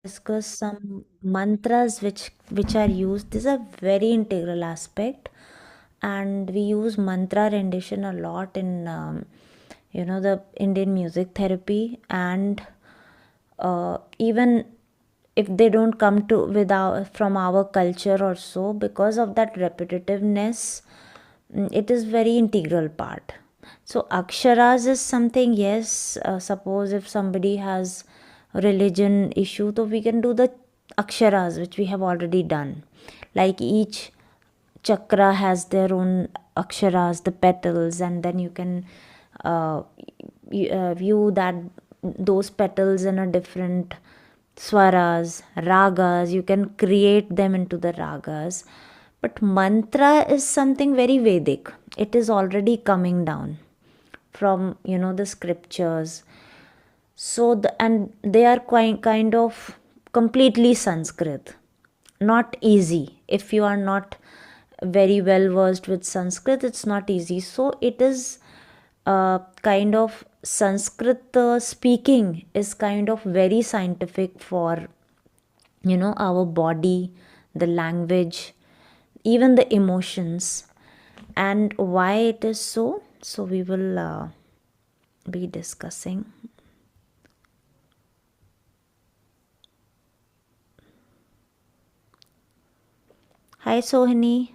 discuss some mantras which are used. This is a very integral aspect, and we use mantra rendition a lot in the Indian music therapy, and even if they don't come to from our culture or so, because of that repetitiveness, it is very integral part. So aksharas is something, yes, suppose if somebody has a religion issue, so we can do the aksharas which we have already done, like each chakra has their own aksharas, the petals, and then you can uh, view that those petals in a different swaras, ragas. You can create them into the ragas. But mantra is something very Vedic. It is already coming down from the scriptures. So and they are kind of completely Sanskrit, not easy. If you are not very well versed with Sanskrit, it's not easy. So it is kind of Sanskrit speaking is kind of very scientific for our body, the language, even the emotions. And why it is so, we will be discussing. Hi Sohini.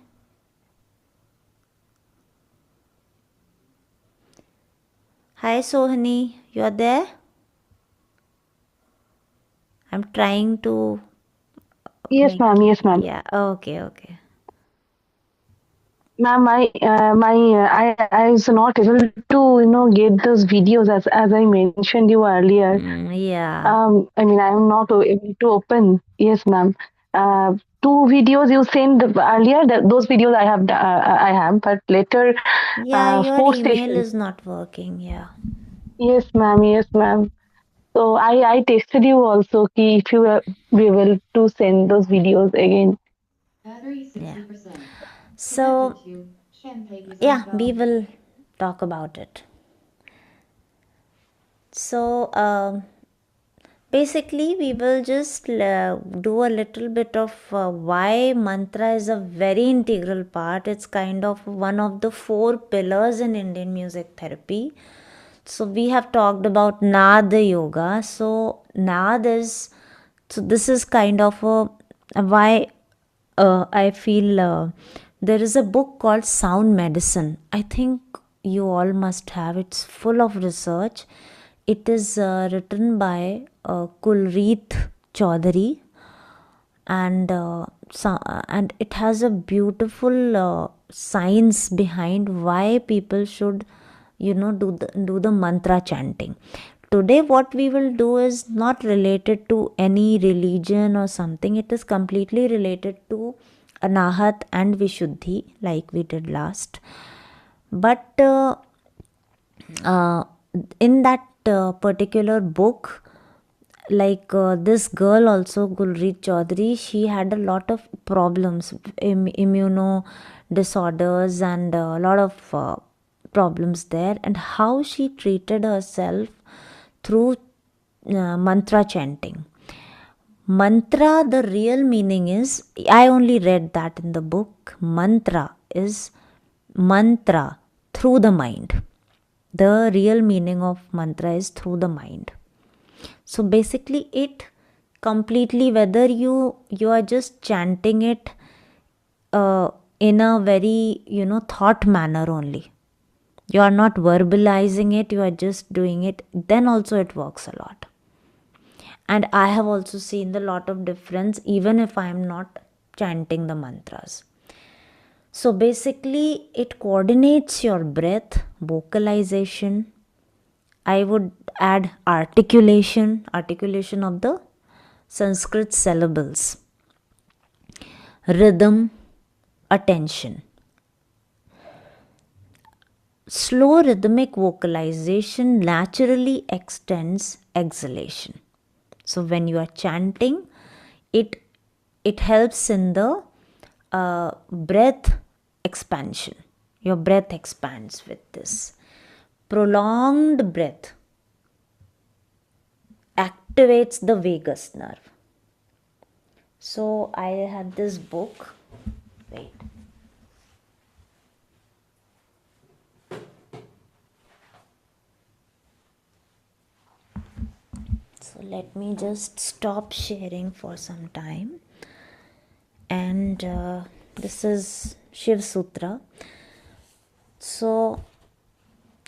Hi Sohini, you are there? I'm trying to Yes, make ma'am. you. Yes, ma'am. Yeah, okay. Ma'am, I was not able to, get those videos as I mentioned you earlier. Yeah. I mean, I am not able to open. Yes, ma'am. Two videos you sent earlier, those videos I have, but later, Yeah, your four email sessions. is not working. Yeah. Yes, ma'am. Yes, ma'am. So I texted you also ki if you will be able to send those videos again. Yeah. So, yeah, we will talk about it. So, basically, we will just do a little bit of why mantra is a very integral part. It's kind of one of the four pillars in Indian music therapy. So, we have talked about Nada Yoga. So, Nad is, so this is kind of why I feel there is a book called Sound Medicine. I think you all must have. It's full of research. It is written by Kulreet Chaudhary, and and it has a beautiful science behind why people should do the mantra chanting. Today what we will do is not related to any religion or something. It is completely related to Anahat and Vishuddhi, like we did last. But uh, in that particular book, like this girl also, Gulreet Chaudhary, she had a lot of problems, immuno disorders, and a lot of problems there, and how she treated herself through mantra chanting. Mantra, the real meaning is, I only read that in the book. Mantra is mantra through the mind. The real meaning of mantra is through the mind. So basically, it completely, whether you are just chanting it in a very thought manner only, you are not verbalizing it, you are just doing it, then also it works a lot. And I have also seen the lot of difference even if I am not chanting the mantras. So basically, it coordinates your breath, vocalization. I would add articulation of the Sanskrit syllables, rhythm, attention. Slow rhythmic vocalization naturally extends exhalation. So when you are chanting, it it helps in the breath expansion. Your breath expands with this. Prolonged breath activates the vagus nerve. So I had this book. Wait. So let me just stop sharing for some time. And this is Shiv Sutra. So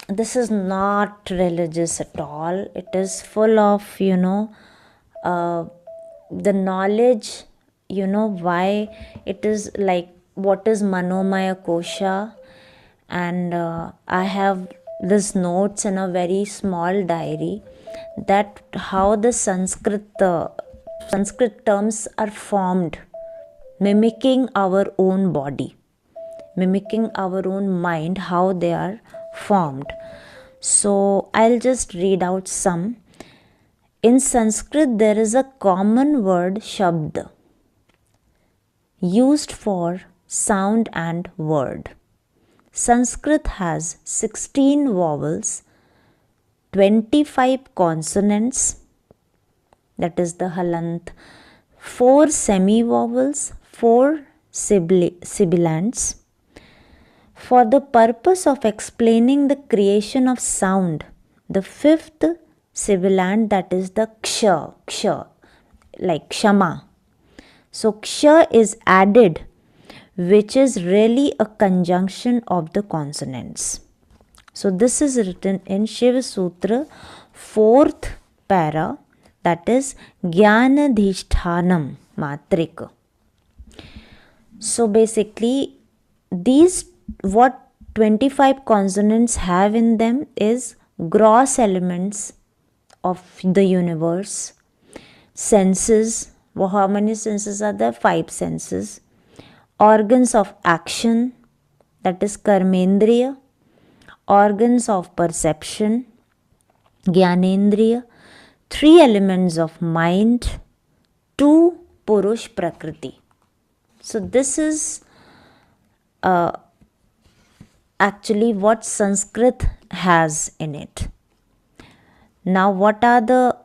this is not religious at all. It is full of, the knowledge, why it is like, what is Manomaya Kosha. And I have this notes in a very small diary, that how the Sanskrit terms are formed, mimicking our own body, mimicking our own mind, how they are formed. So I'll just read out some. In Sanskrit, there is a common word, shabd, used for sound and word. Sanskrit has 16 vowels, 25 consonants, that is the halant, 4 semi-vowels, 4 sibilants. For the purpose of explaining the creation of sound, the 5th sibilant, that is the ksha, like kshama. So ksha is added, which is really a conjunction of the consonants. So this is written in Shiva Sutra, 4th para, that is Jnanadhishthanam Matrika. So basically, these, what 25 consonants have in them is gross elements of the universe, senses. Well, how many senses are there? 5 senses. Organs of action, that is karmendriya. Organs of perception, jnanendriya. 3 elements of mind, 2 purush prakriti. So this is actually what Sanskrit has in it. Now what are the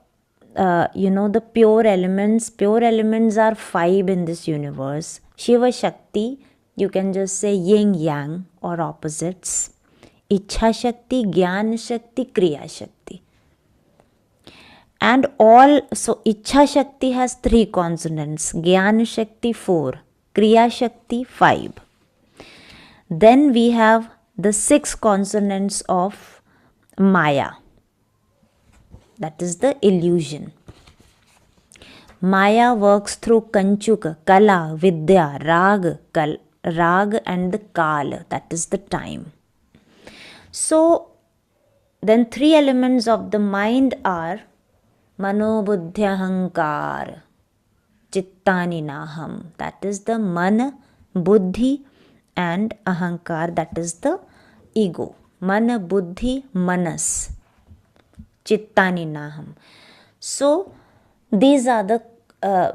the pure elements? Pure elements are 5 in this universe. Shiva Shakti, you can just say yin yang or opposites. Ichha Shakti, Jnana Shakti, Kriya Shakti. And all, so Ichha Shakti has 3 consonants, Jnana Shakti 4, Kriya Shakti 5. Then we have the 6 consonants of Maya, that is the illusion. Maya works through Kanchuka, Kala, Vidya, Raga and the Kala, that is the time. So then 3 elements of the mind are Mano Buddhi Ahankar, Chittani Naham, that is the Mana, Buddhi and Ahankar, that is the ego. Mana, Buddhi, Manas, Chittani Naham. So these are the,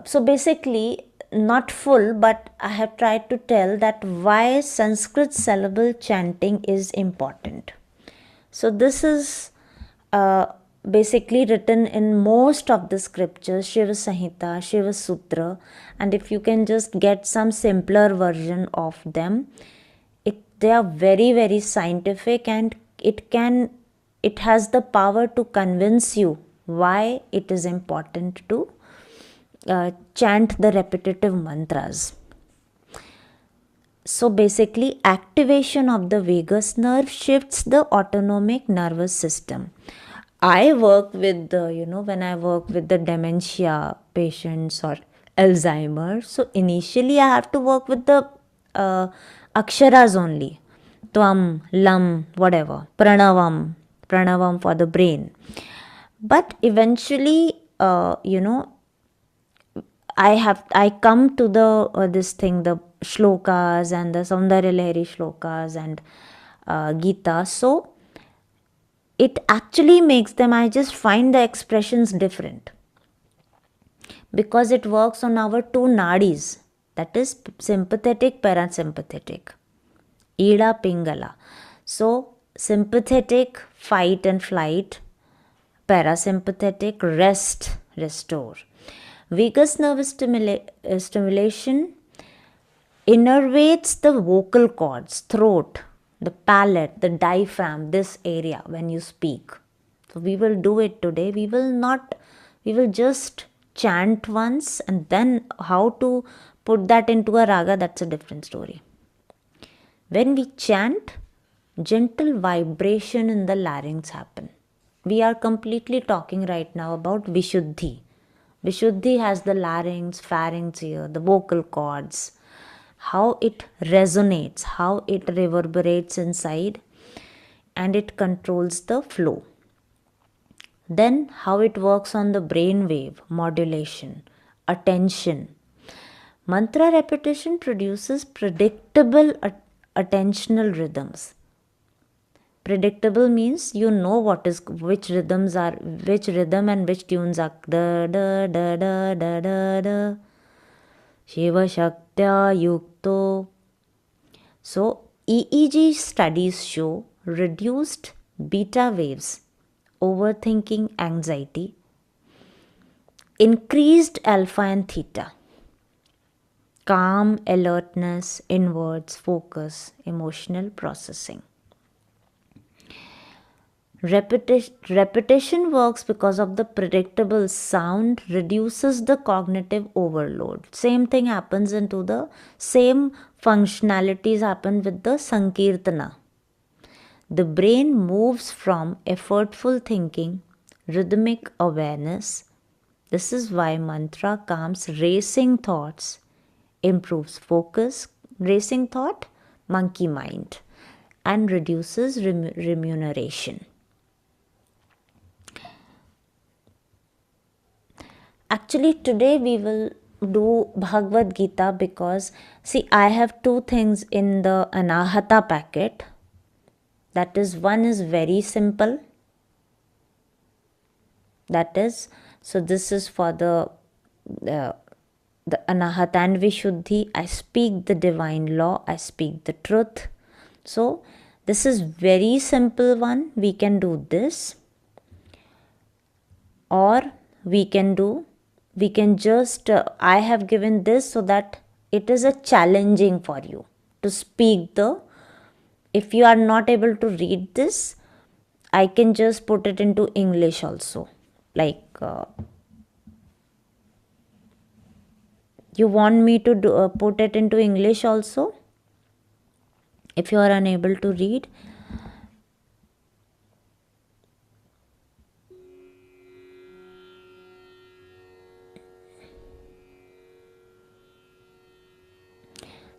so basically not full, but I have tried to tell that why Sanskrit syllable chanting is important. So this is basically written in most of the scriptures, Shiva Samhita, Shiva Sutra, and if you can just get some simpler version of them, they are very, very scientific, and it has the power to convince you why it is important to chant the repetitive mantras. So basically, activation of the vagus nerve shifts the autonomic nervous system. I work with the, when I work with the dementia patients or Alzheimer's, so initially I have to work with the aksharas only. Tvam, lam, whatever, pranavam for the brain. But eventually, I come to the the shlokas and the Saundarya Lahari shlokas and Gita. So it actually makes them, I just find the expressions different, because it works on our 2 nadis, that is sympathetic, parasympathetic, Ida, Pingala. So sympathetic, fight and flight, parasympathetic, rest, restore. Vagus nerve stimulation innervates the vocal cords, throat, the palate, the diaphragm, this area when you speak. So we will do it today. We will just chant once, and then how to put that into a raga, that's a different story. When we chant, gentle vibration in the larynx happen. We are completely talking right now about Vishuddhi. Vishuddhi has the larynx, pharynx here, the vocal cords, how it resonates, how it reverberates inside, and it controls the flow. Then how it works on the brain wave, modulation, attention. Mantra repetition produces predictable attentional rhythms. Predictable means you know which rhythm and which tunes are da da da da da da da Shiva Shaktya Yukto. So EEG studies show reduced beta waves, overthinking, anxiety, increased alpha and theta, calm, alertness, inwards, focus, emotional processing. Repetition works because of the predictable sound reduces the cognitive overload. Same thing happens into the same functionalities happen with the Sankirtana. The brain moves from effortful thinking, rhythmic awareness. This is why mantra calms racing thoughts, improves focus, racing thought, monkey mind, and reduces remuneration. Actually, today we will do Bhagavad Gita because, see, I have two things in the Anahata packet. That is, one is very simple. That is, so this is for the Anahat Vishuddhi. I speak the divine law. I speak the truth. So this is very simple one. We can do this, or we can just I have given this so that it is a challenging for you to speak the. If you are not able to read this, I can just put it into English also. Like you want me to put it into English also? If you are unable to read,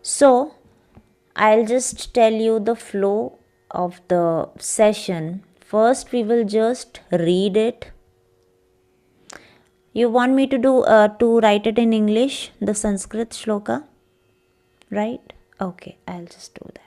so I'll just tell you the flow of the session. First, we will just read it. You want me to do to write it in English, the Sanskrit shloka, right? Okay, I'll just do that.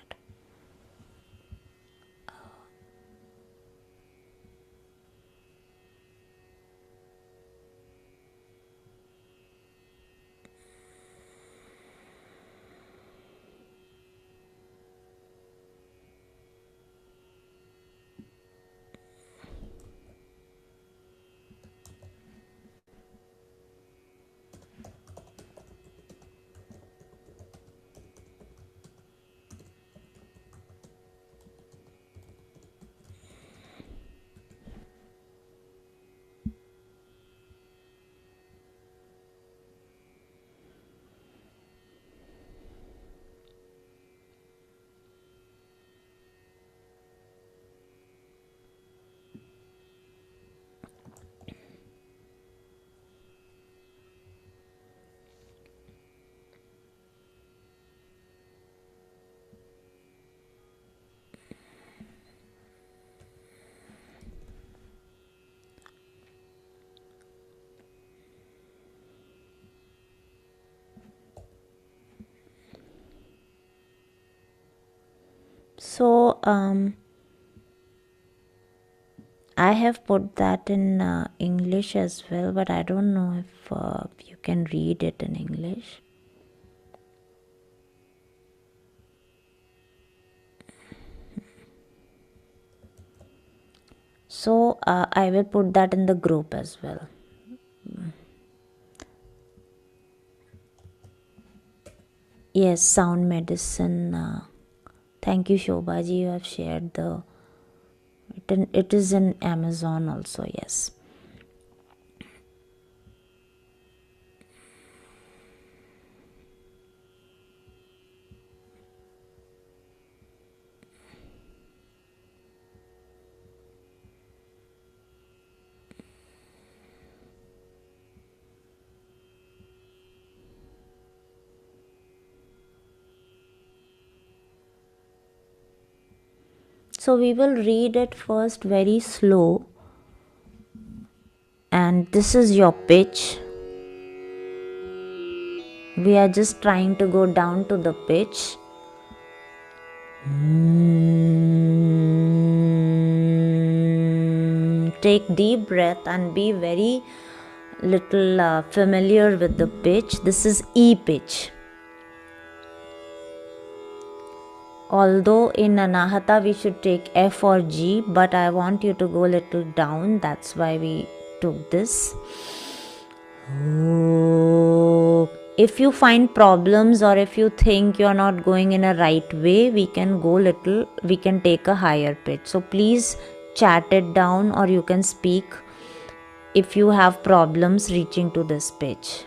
So I have put that in English as well, but I don't know if you can read it in English. So I will put that in the group as well. Yes, sound medicine. Thank you, Shobhaji. You have shared it is in Amazon also, yes. So we will read it first very slow, and this is your pitch. We are just trying to go down to the pitch. Take deep breath and be very little familiar with the pitch. This is E pitch. Although in Anahata we should take F or G, but I want you to go a little down. That's why we took this. If you find problems or if you think you're not going in a right way, we can take a higher pitch. So please chat it down, or you can speak if you have problems reaching to this pitch.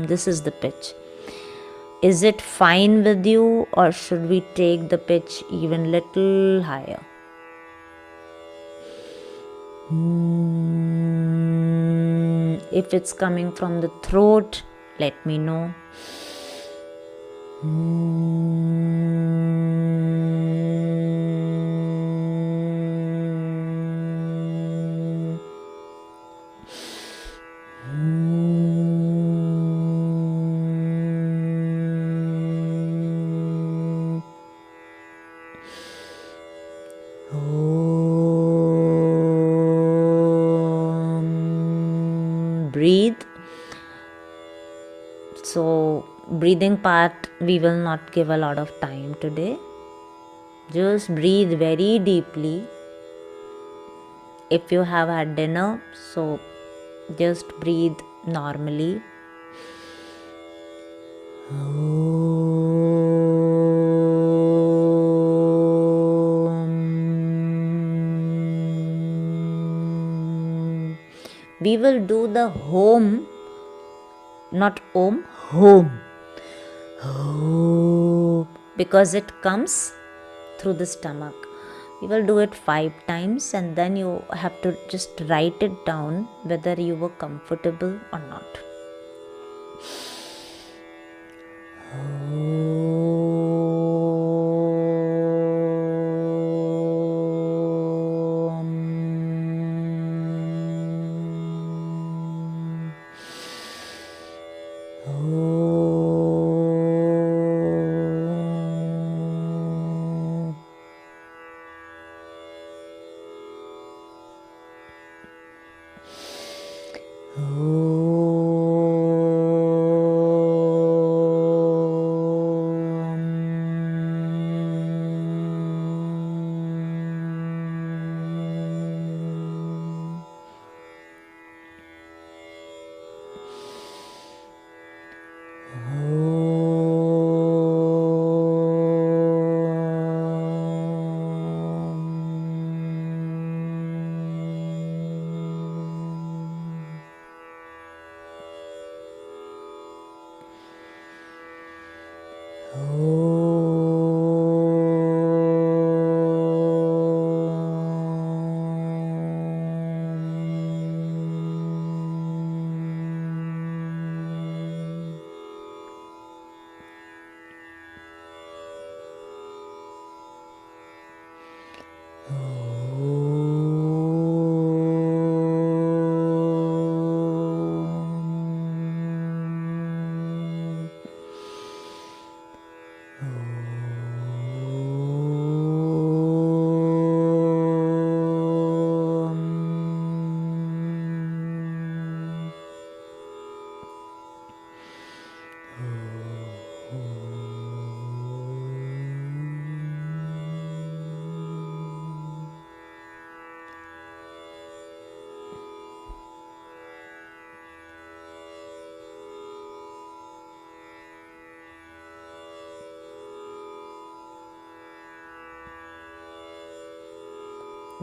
This is the pitch. Is it fine with you, or should we take the pitch even little higher? If it's coming from the throat, let me know. Breathe. So breathing part we will not give a lot of time today. Just breathe very deeply. If you have had dinner, so just breathe normally. We will do the home, not om, home. Because it comes through the stomach. We will do it 5 times, and then you have to just write it down whether you were comfortable or not.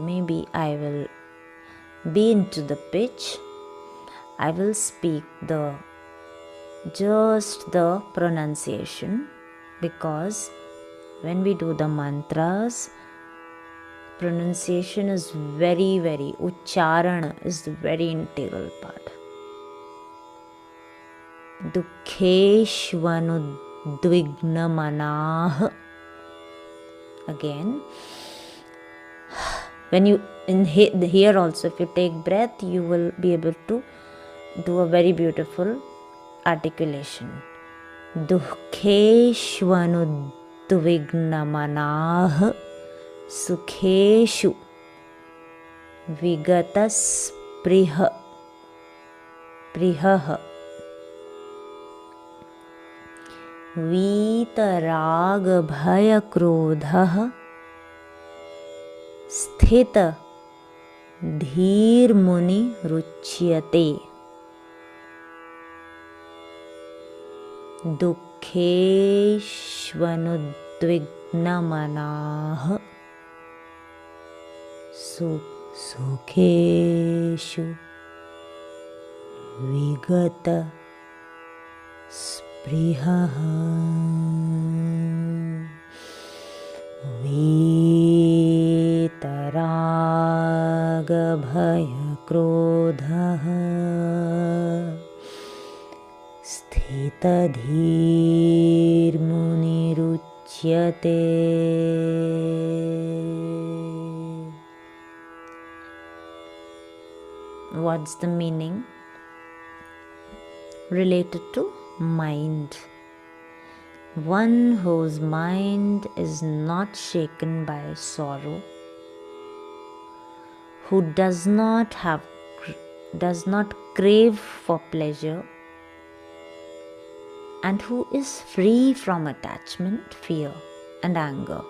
maybe I will be into the pitch. I will speak just the pronunciation, because when we do the mantras, pronunciation is very, uccārana is the very integral part. Duḥkheṣv anudvigna-manāḥ. Again, when you here also, if you take breath, you will be able to do a very beautiful articulation. Duḥkheṣv anudvigna-manāḥ sukheṣu vigata-spṛhaḥ Vīta-rāga-bhaya-krodhaḥ sthita-dhīr munir Duḥkheṣv anudvigna-manāḥ sukheṣu vigata-spṛhaḥ Vīta-rāga-bhaya-krodhaḥ sthita-dhīr munir. What's the meaning? Related to mind. One whose mind is not shaken by sorrow, who does not crave for pleasure, and who is free from attachment, fear, and anger,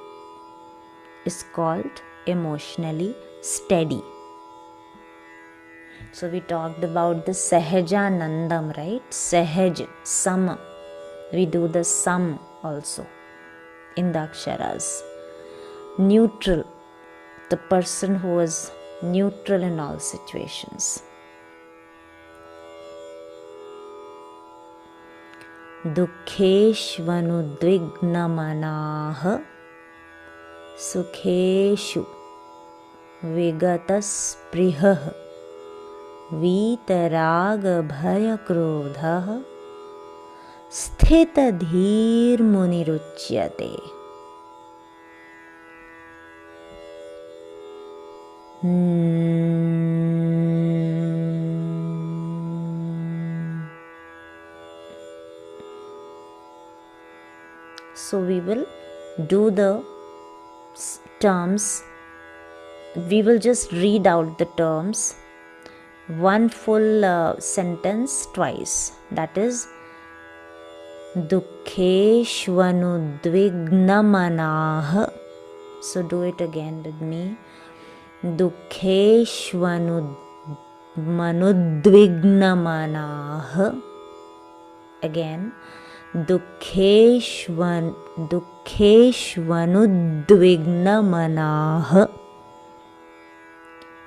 is called emotionally steady. So we talked about the Sahajanandam, right? Sahaj, Sama. We do the Sam also in the Aksharas. Neutral, the person who is neutral in all situations. Duḥkheṣv anudvigna-manāḥ sukheṣu vigata-spṛhaḥ Vīta-rāga-bhaya-krodhaḥ sthita-dhīr munir. So we will do the terms. We will just read out the terms, one full sentence twice. That is Duḥkheṣv anudvigna-manāḥ. So do it again with me. Duḥkheṣv anudvigna-manāḥ. Again. Duḥkheṣv anudvigna-manāḥ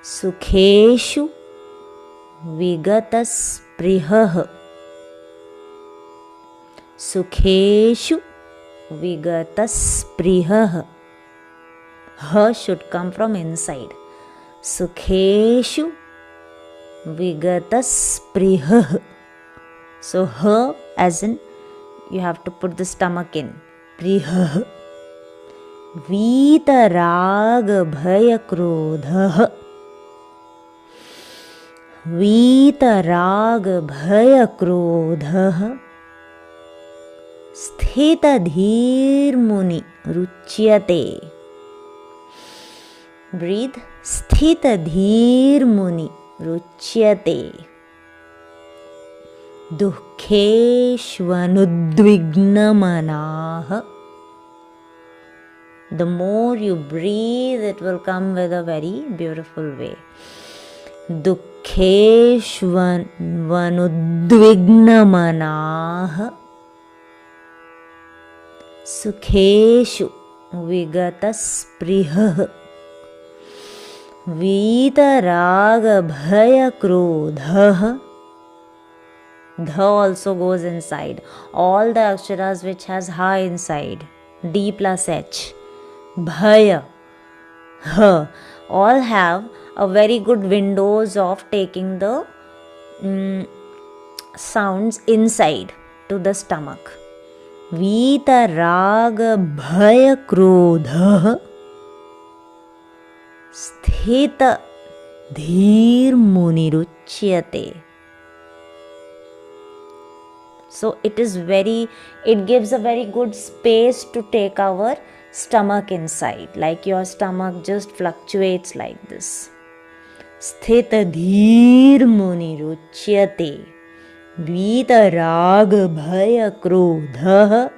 sukheṣu vigata-spṛhaḥ. Sukheṣu vigata-spṛhaḥ. Ha should come from inside. Sukheṣu vigata-spṛhaḥ. So ha as in you have to put the stomach in. Priha. Vīta-rāga-bhaya-krodhaḥ. Vīta-rāga-bhaya-krodhaḥ sthita-dhīr munir. Breathe. Sthita-dhīr munir. Duḥkheṣv anudvigna-manāḥ. The more you breathe, it will come with a very beautiful way. Duḥkheṣv anudvigna-manāḥ sukheṣu vigata-spṛhaḥ Vīta-rāga-bhaya-krodhaḥ. Dha also goes inside. All the aksharas which has ha inside, D plus H, bhaya, ha, all have a very good windows of taking the sounds inside to the stomach. Vīta-rāga-bhaya-krodhaḥ sthita-dhīr munir ucyate. So it gives a very good space to take our stomach inside, like your stomach just fluctuates like this. Sthita-dhīr munir ucyate. Vīta-rāga-bhaya-krodhaḥ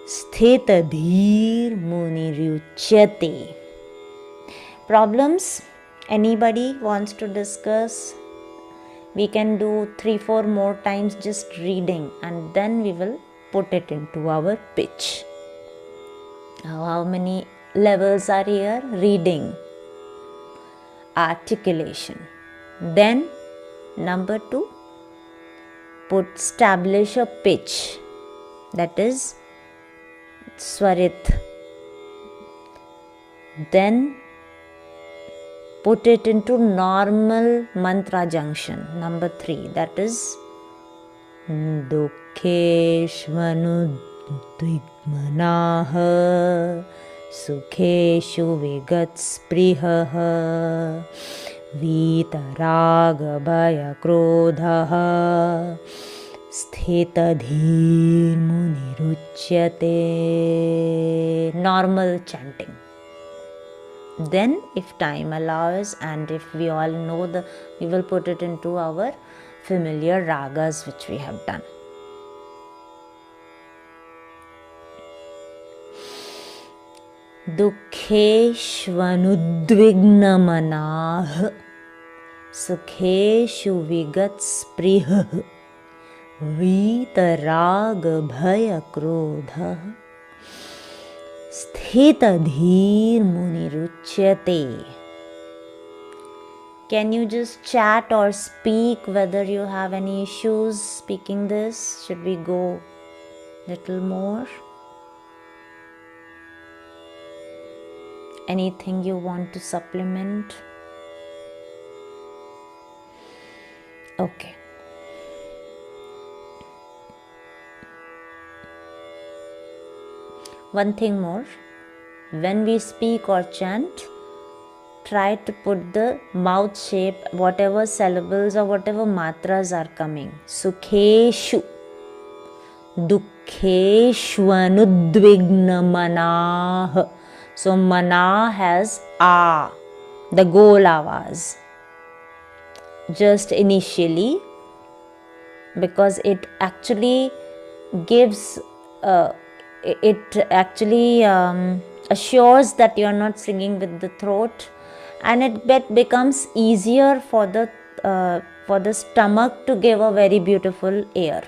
sthita-dhīr munir ucyate. Problems? Anybody wants to discuss? We can do 3-4 more times just reading, and then we will put it into our pitch. How many levels are here? Reading, articulation. Then number 2, establish a pitch, that is swarit. Then put it into normal mantra junction. Number 3, that is Duḥkheṣv anudvigna-manāḥ, sukheṣu vigata-spṛhaḥ, Vīta-rāga-bhaya-krodhaḥ sthita-dhīr munir ucyate. Normal chanting. Then if time allows and if we all know we will put it into our familiar ragas which we have done. Duḥkheṣv anudvigna-manāḥ, sukheṣu vigata-spṛhaḥ, Vīta-rāga-bhaya-krodhaḥ sthita-dhīr munir ucyate. Can you just chat or speak whether you have any issues speaking this? Should we go little more? Anything you want to supplement? Okay. One thing more, when we speak or chant, try to put the mouth shape, whatever syllables or whatever matras are coming. Sukheṣu, Duḥkheṣv anudvigna-manāḥ. So manāḥ has a, the gol avaz, just initially, because it actually gives assures that you are not singing with the throat, and it becomes easier for the stomach to give a very beautiful air.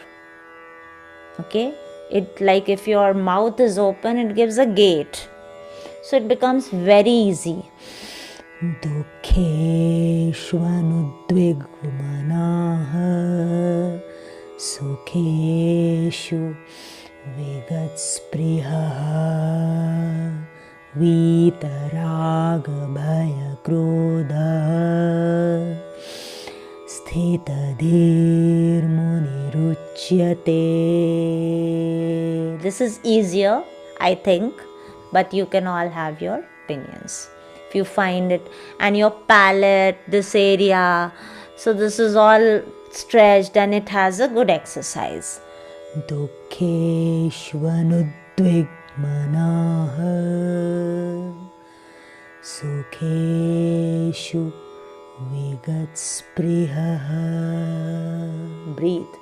Okay, it like if your mouth is open, it gives a gate, so it becomes very easy. Duḥkheṣv anudvigna-manāḥ, sukheṣu vigata-spṛhaḥ, Vīta-rāga-bhaya-krodhaḥ sthita-dhīr munir ucyate. This is easier, I think, but you can all have your opinions. If you find it, and your palate, this area, so this is all stretched and it has a good exercise. Duḥkheṣv anudvigna-manāḥ, sukheṣu vigata-spṛhaḥ. Breathe.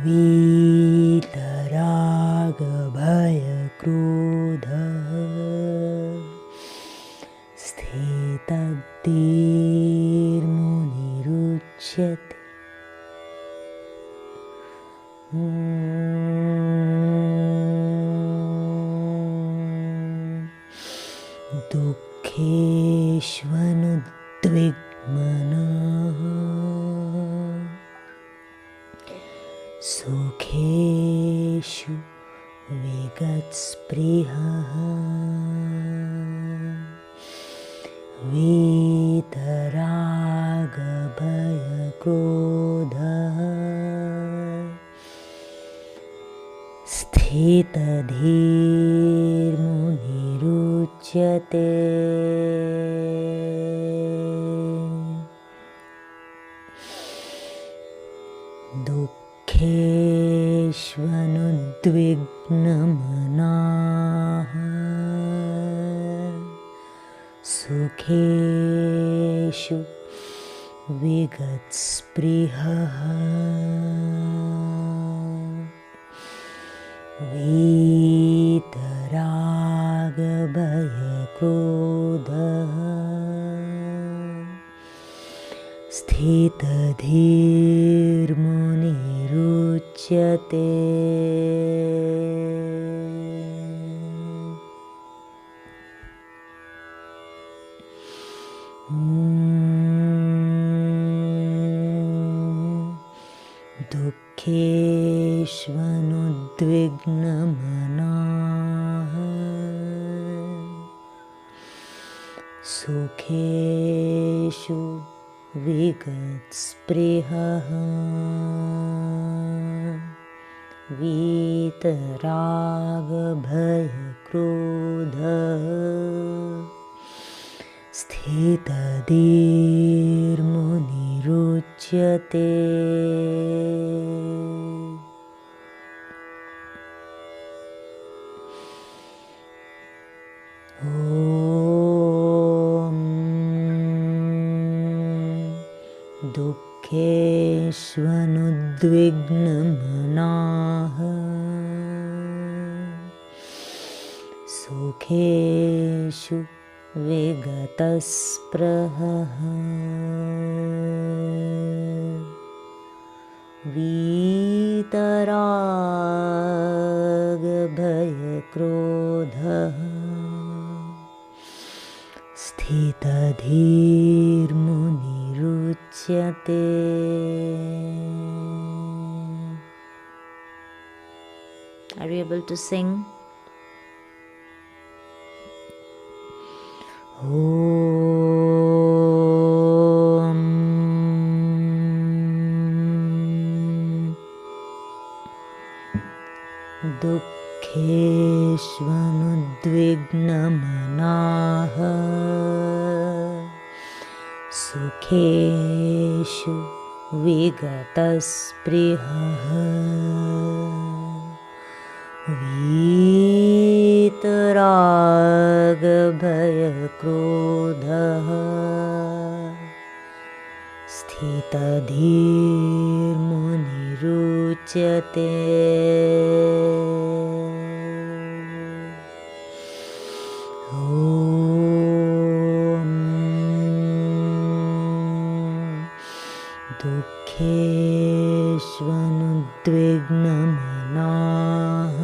Vīta-rāga-bhaya-krodhaḥ sthita-dhīr munir ucyate. Duḥkheṣv sukheṣu vigata-spṛhaḥ Vīta-rāga-bhaya-krodhaḥ sthita-dhīr munir ucyate Duḥkheṣv anudvigna-manāḥ sukheṣu vigata-spṛhaḥ Vīta-rāga-bhaya-krodhaḥ sthita-dhīr munir ucyate Duḥkheṣv anudvigna-manāḥ sukheṣu vigata-spṛhaḥ Vīta-rāga-bhaya-krodhaḥ sthita-dhīr munir ucyate. Duḥkheṣv anudvigna-manāḥ sukheṣu vigata-spṛhaḥ Vīta-rāga-bhaya-krodhaḥ sthita-dhīr munir ucyate. Are you able to sing? Duḥkheṣv anudvigna-manāḥ sukheṣu vigata-spṛhaḥ Vīta-rāga-bhaya-krodhaḥ sthita-dhīr munir ucyate. Duḥkheṣv anudvigna-manāḥ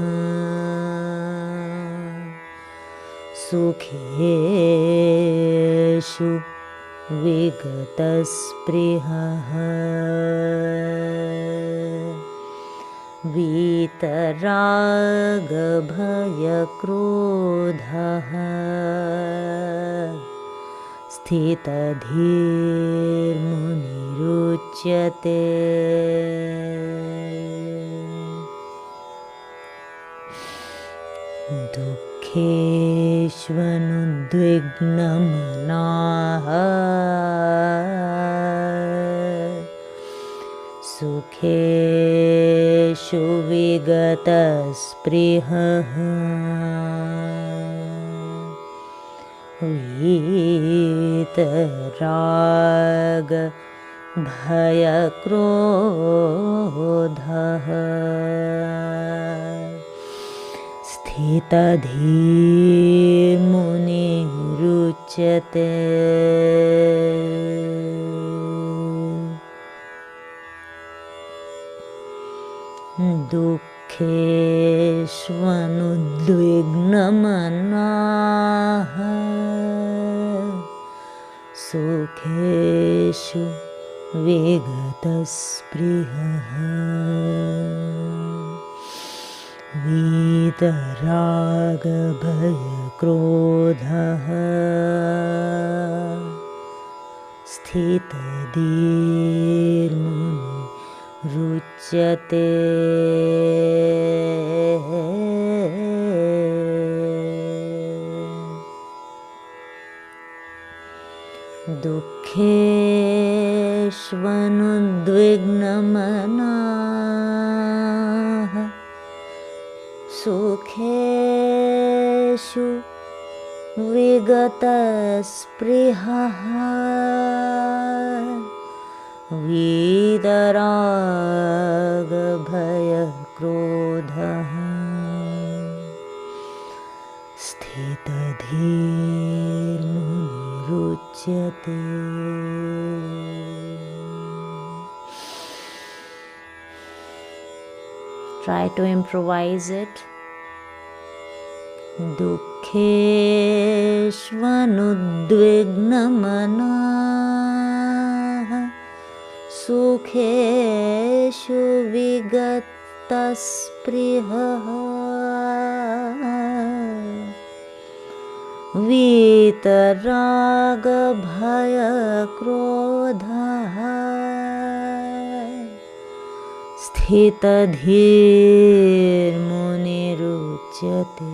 sukheṣu vigata-spṛhaḥ Vīta-rāga-bhaya-krodhaḥ sthita-dhīr munir ucyate. Duḥkheṣv anudvigna-manāḥ sukheṣu vigata-spṛhaḥ Vīta-rāga-bhaya-krodhaḥ sthita-dhīr munir ucyate. Duḥkheṣv-anudvigna-manāḥ sukheṣu vigata-spṛhaḥ Vīta-rāga-bhaya-krodhaḥ sthita-dhīr ucyate Duḥkheṣv-anudvigna-manāḥ sukheṣu vigata-spṛhaḥ Vīta-rāga-bhaya-krodhaḥ sthita-dhīr ucyate. Try to improvise it. Duḥkheṣv-anudvigna-manāḥ sukheṣu vigata-spṛhaḥ Vīta-rāga-bhaya-krodhaḥ sthita-dhīr munir ucyate.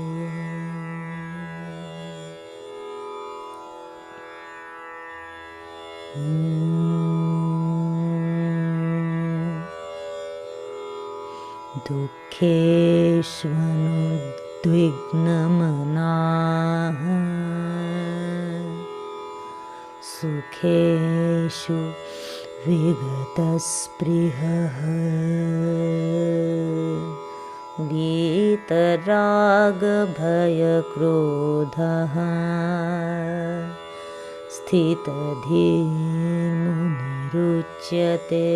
Duḥkheṣv-anudvigna-manāḥ sukheṣu vigata-spṛhaḥ Vīta-rāga-bhaya-krodhaḥ sthita-dhīr munir ucyate.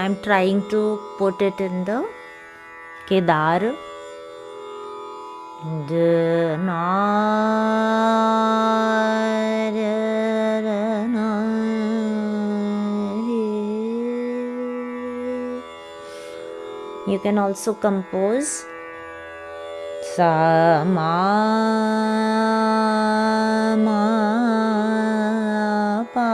I'm trying to put it in the Kedar. You can also compose sa ma ma pa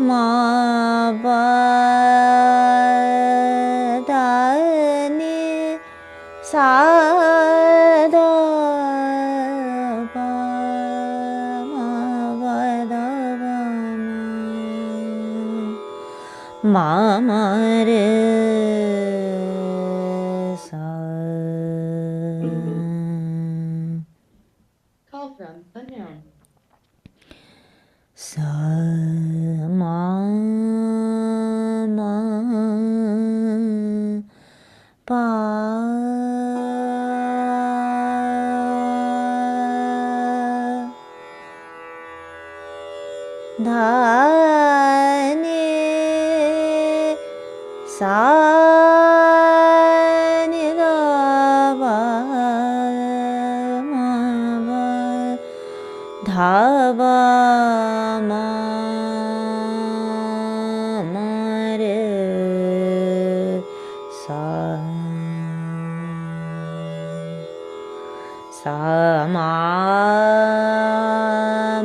ma pa da ni sa da pa ma pa da pa ma ma re sa. Call from unknown. Sa ma ma pa da ni sa ni da pa ma pa dha pa ma ma re sa sa ma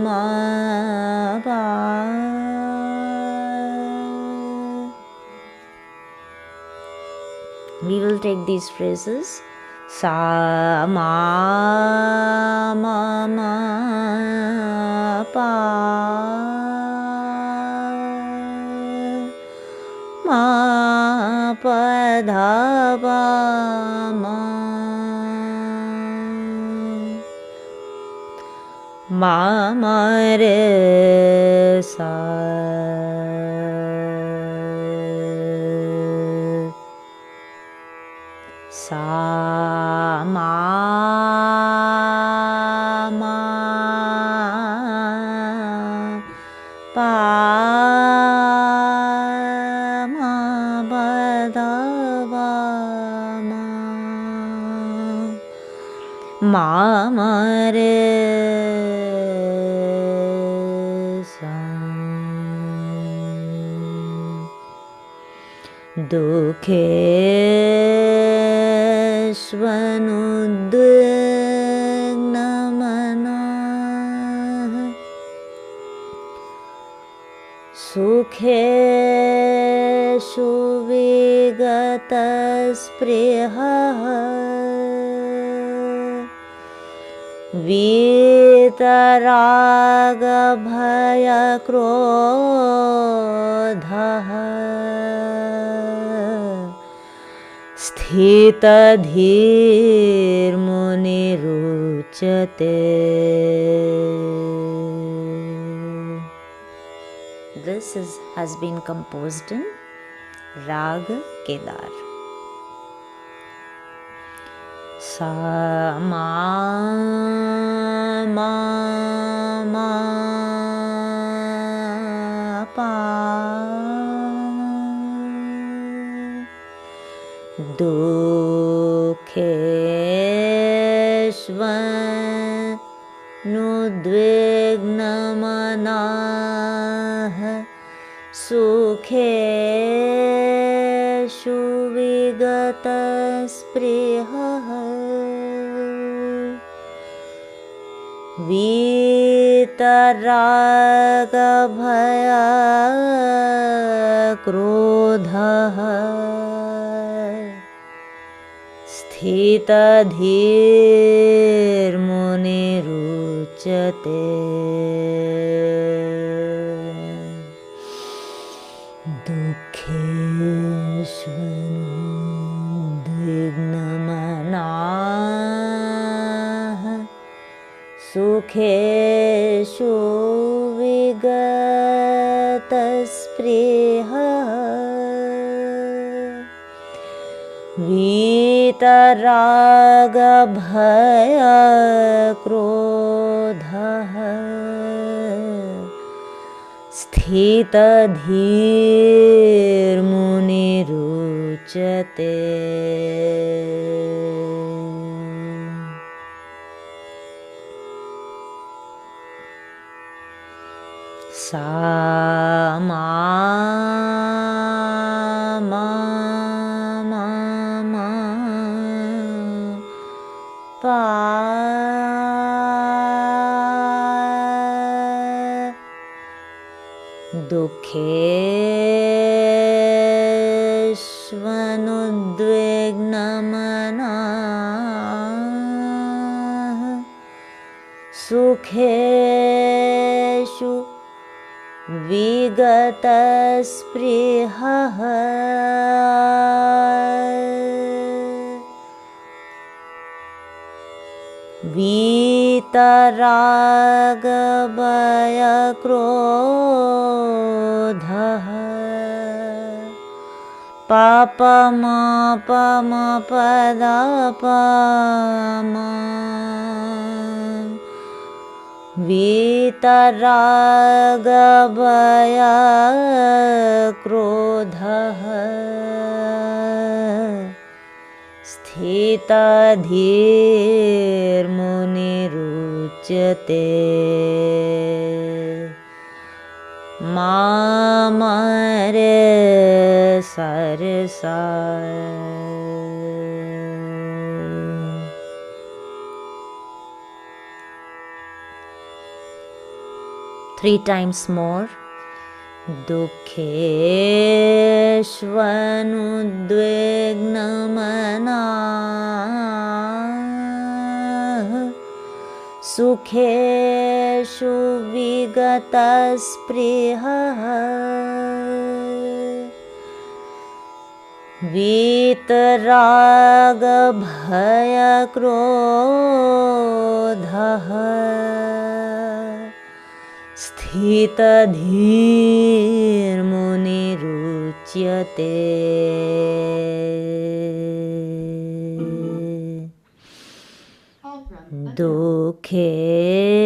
ma pa. We will take these phrases. Sa ma ma ma pa ma pa dha pa ma ma ma re sa sa ma ma pa ma ba da ba ma ma re sa Duḥkheṣv anudvigna-manāḥ sukheṣu vigata-spṛhaḥ Vīta-rāga-bhaya-krodhaḥ sthita-dhīr munir ucyate. This has been composed in Raga Kedar. Sa ma ma ma pa Duḥkheṣv anudvigna-manāḥ sukheṣu vigata-spṛhaḥ Vīta-rāga-bhaya-krodhaḥ sthita-dhīr munir ucyate. Duḥkheṣv anudvigna-manāḥ sukheṣu vigata-spṛhaḥ Vīta-rāga-bhaya-krodhaḥ sthita-dhīr munir ucyate. Sa ma ma ma ma pa Duḥkheṣv anudvigna-manāḥ sukheṣu vigata-spṛhaḥ Vīta-rāga-bhaya-krodhaḥ pa pa ma pa da pa ma Vīta-rāga-bhaya-krodhaḥ sthita-dhīr munir ucyate. Ma ma re sa re sa. Three times more. Duḥkheṣv anudvigna-manāḥ sukheṣu vigata-spṛhaḥ Vīta-rāga-bhaya-krodhaḥ sthita-dhīr munir ucyate. Duḥkheṣv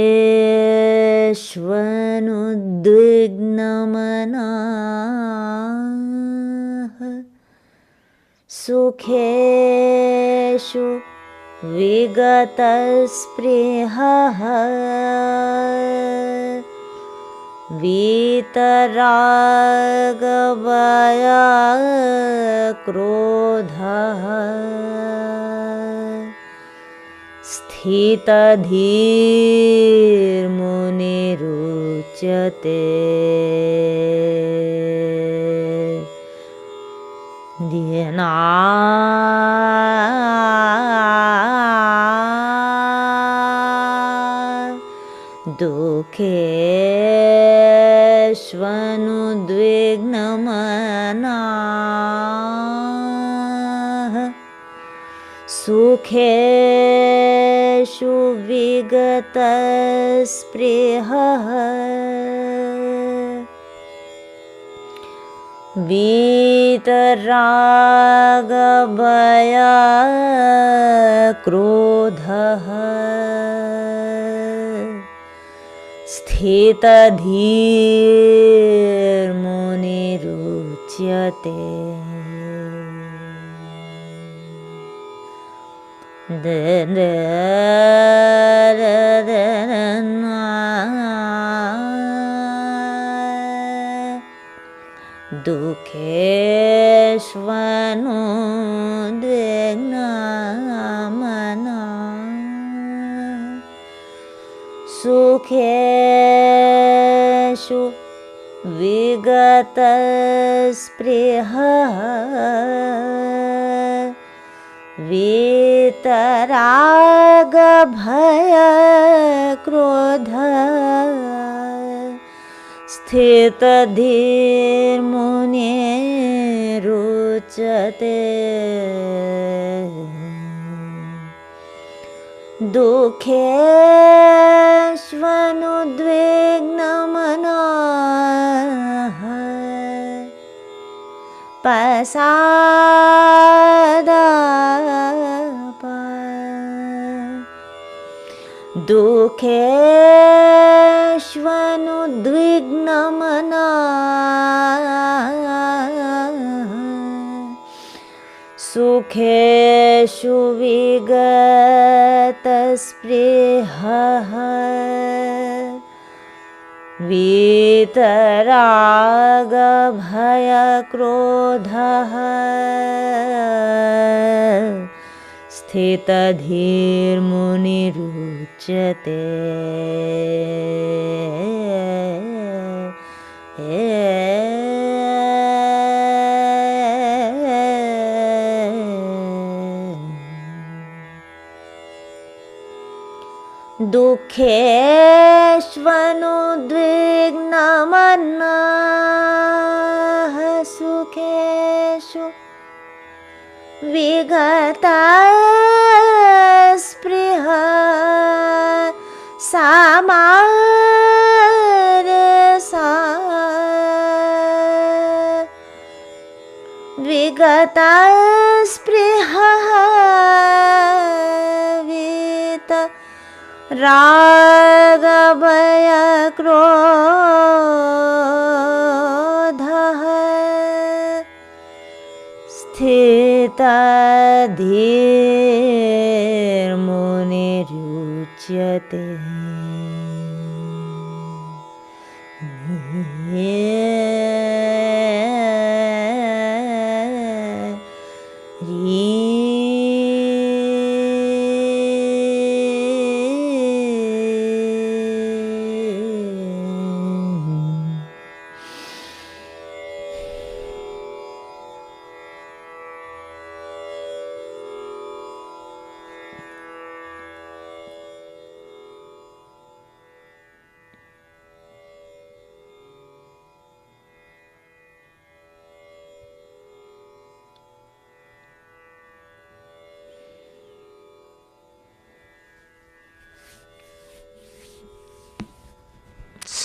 sukheṣu vigata-spṛhaḥ Vīta-rāga-bhaya-krodhaḥ sthita-dhīr munir ucyate Duḥkheṣv anudvigna-manāḥ sukheṣu vigata-spṛhaḥ Vīta-rāga-bhaya-krodhaḥ sthita-dhīr munir ucyate Duḥkheṣv anudvigna-manāḥ sukheṣu vigata-spṛhaḥ Vīta-rāga-bhaya-krodhaḥ sthita-dhīr munir ucyate Duḥkheṣv anudvigna-manāḥ pasadāpa Duḥkheṣv anudvigna-manāḥ sukheṣu vigata-spṛhaḥ Vīta-rāga-bhaya-krodhaḥ sthita-dhīr munir ucyate Duḥkheṣv anudvigna-manāḥ sukheṣu vigata-spṛhaḥ samarasa vigata-spṛhaḥ Vīta-rāga-bhaya-krodhaḥ sthita-dhīr munir ucyate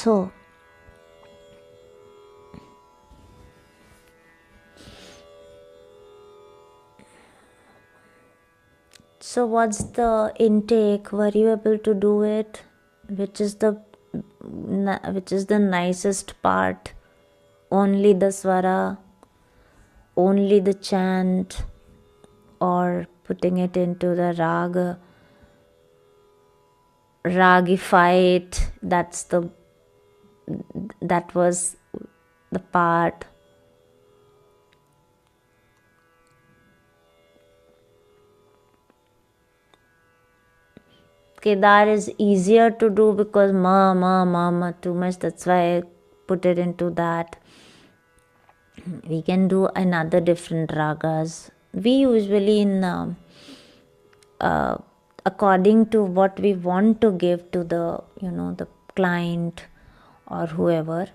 So, So what's the intake? Were you able to do it? Which is the nicest part? Only the swara, only the chant, or putting it into the raga, ragify it. That was the part. Kedar is easier to do because ma too much. That's why I put it into that. We can do another different ragas. We usually according to what we want to give to the the client or whoever.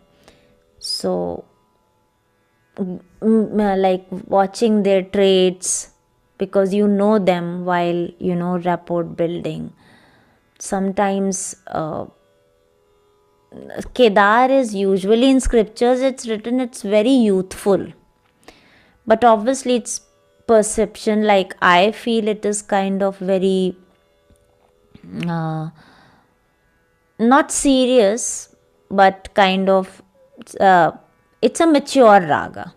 So like watching their traits, because you know them while rapport building. Sometimes Kedar is usually in scriptures, it's written, it's very youthful, but obviously it's perception. Like I feel it is kind of very not serious, but kind of it's a mature raga.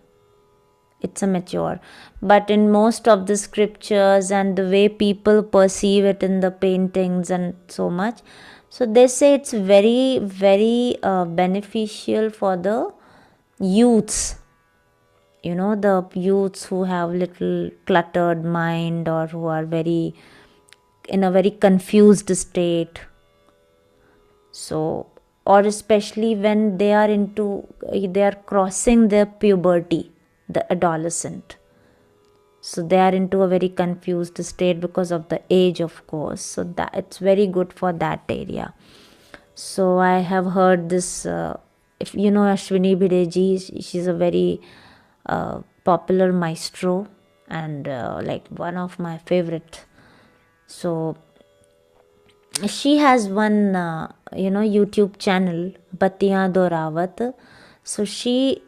It's a mature, but in most of the scriptures and the way people perceive it in the paintings and so much, so they say it's very, very beneficial for the youths. The youths who have little cluttered mind, or who are in a very confused state. So, or especially when they are crossing their puberty, the adolescent. So they are into a very confused state because of the age, of course. So that it's very good for that area. So I have heard this, if you know Ashwini Bhideji, she's a very popular maestro, and like one of my favorite. So she has one YouTube channel, Batiyan Dorawat. So she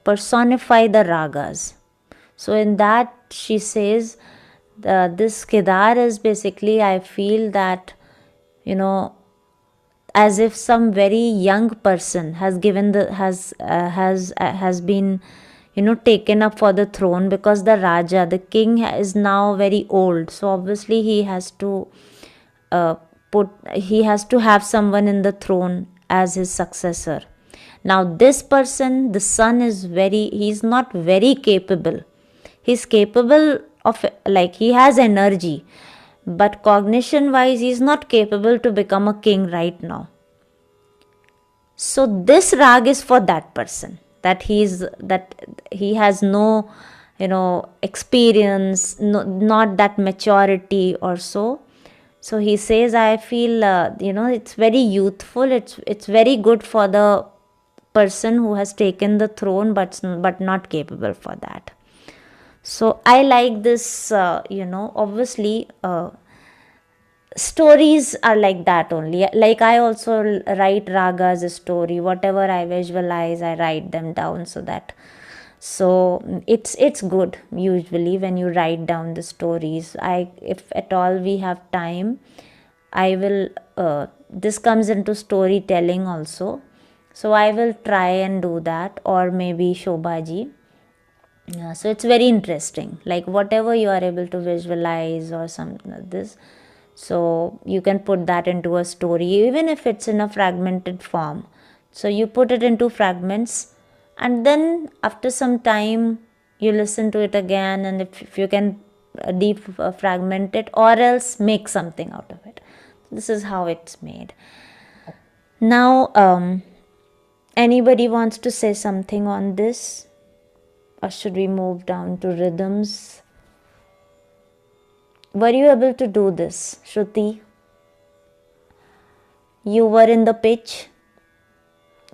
personify the ragas. So in that she says this Kedar is basically, I feel that as if some very young person has been taken up for the throne, because the Raja, the king, is now very old. So obviously he has to have someone in the throne as his successor. Now this person, the son, he's not very capable. He's capable of, like, he has energy, but cognition wise he's not capable to become a king right now. So this rag is for that person, that he has no experience, not that maturity or so. So he says, I feel it's very youthful, it's very good for the person who has taken the throne, but not capable for that. So I like this. Obviously stories are like that only. Like I also write raga as a story. Whatever I visualize, I write them down, so it's good usually when you write down the stories. If at all we have time, I will this comes into storytelling also, so I will try and do that, or maybe Shobhaji. So it's very interesting, like whatever you are able to visualize or something like this, so you can put that into a story, even if it's in a fragmented form. So you put it into fragments, and then after some time you listen to it again, and if you can fragment it, or else make something out of it. This is how it's made. Now anybody wants to say something on this, or should we move down to rhythms? Were you able to do this, Shruti? You were in the pitch?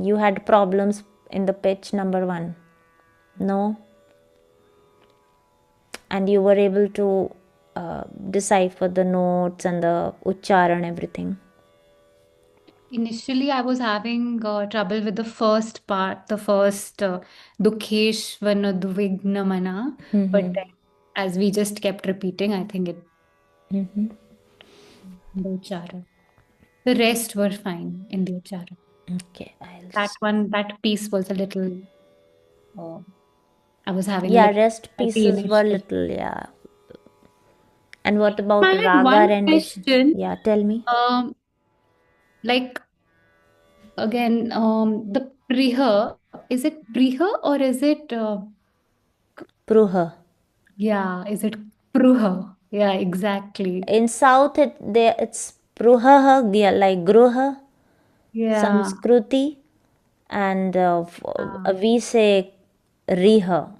You had problems in the pitch, number 1? No? And you were able to decipher the notes and the ucchārana, everything? Initially, I was having trouble with the first part, the first Duḥkheṣv, anudvigna-manāḥ. But then, as we just kept repeating, I think it Mm-hmm. The Ucchārana. The rest were fine in the Ucchārana. Okay, I'll That one, that piece was a little, I was having a yeah, little rest difficulty pieces were initially. little, yeah. And what about I had raga one rendition? question. Yeah, tell me. Like again, the priha, is it priha or is it Pruha. yeah, is it pruha? Yeah, exactly. In South, it's pruha, yeah, like gruha, Yeah. Samskruti, and Ah. we say riha.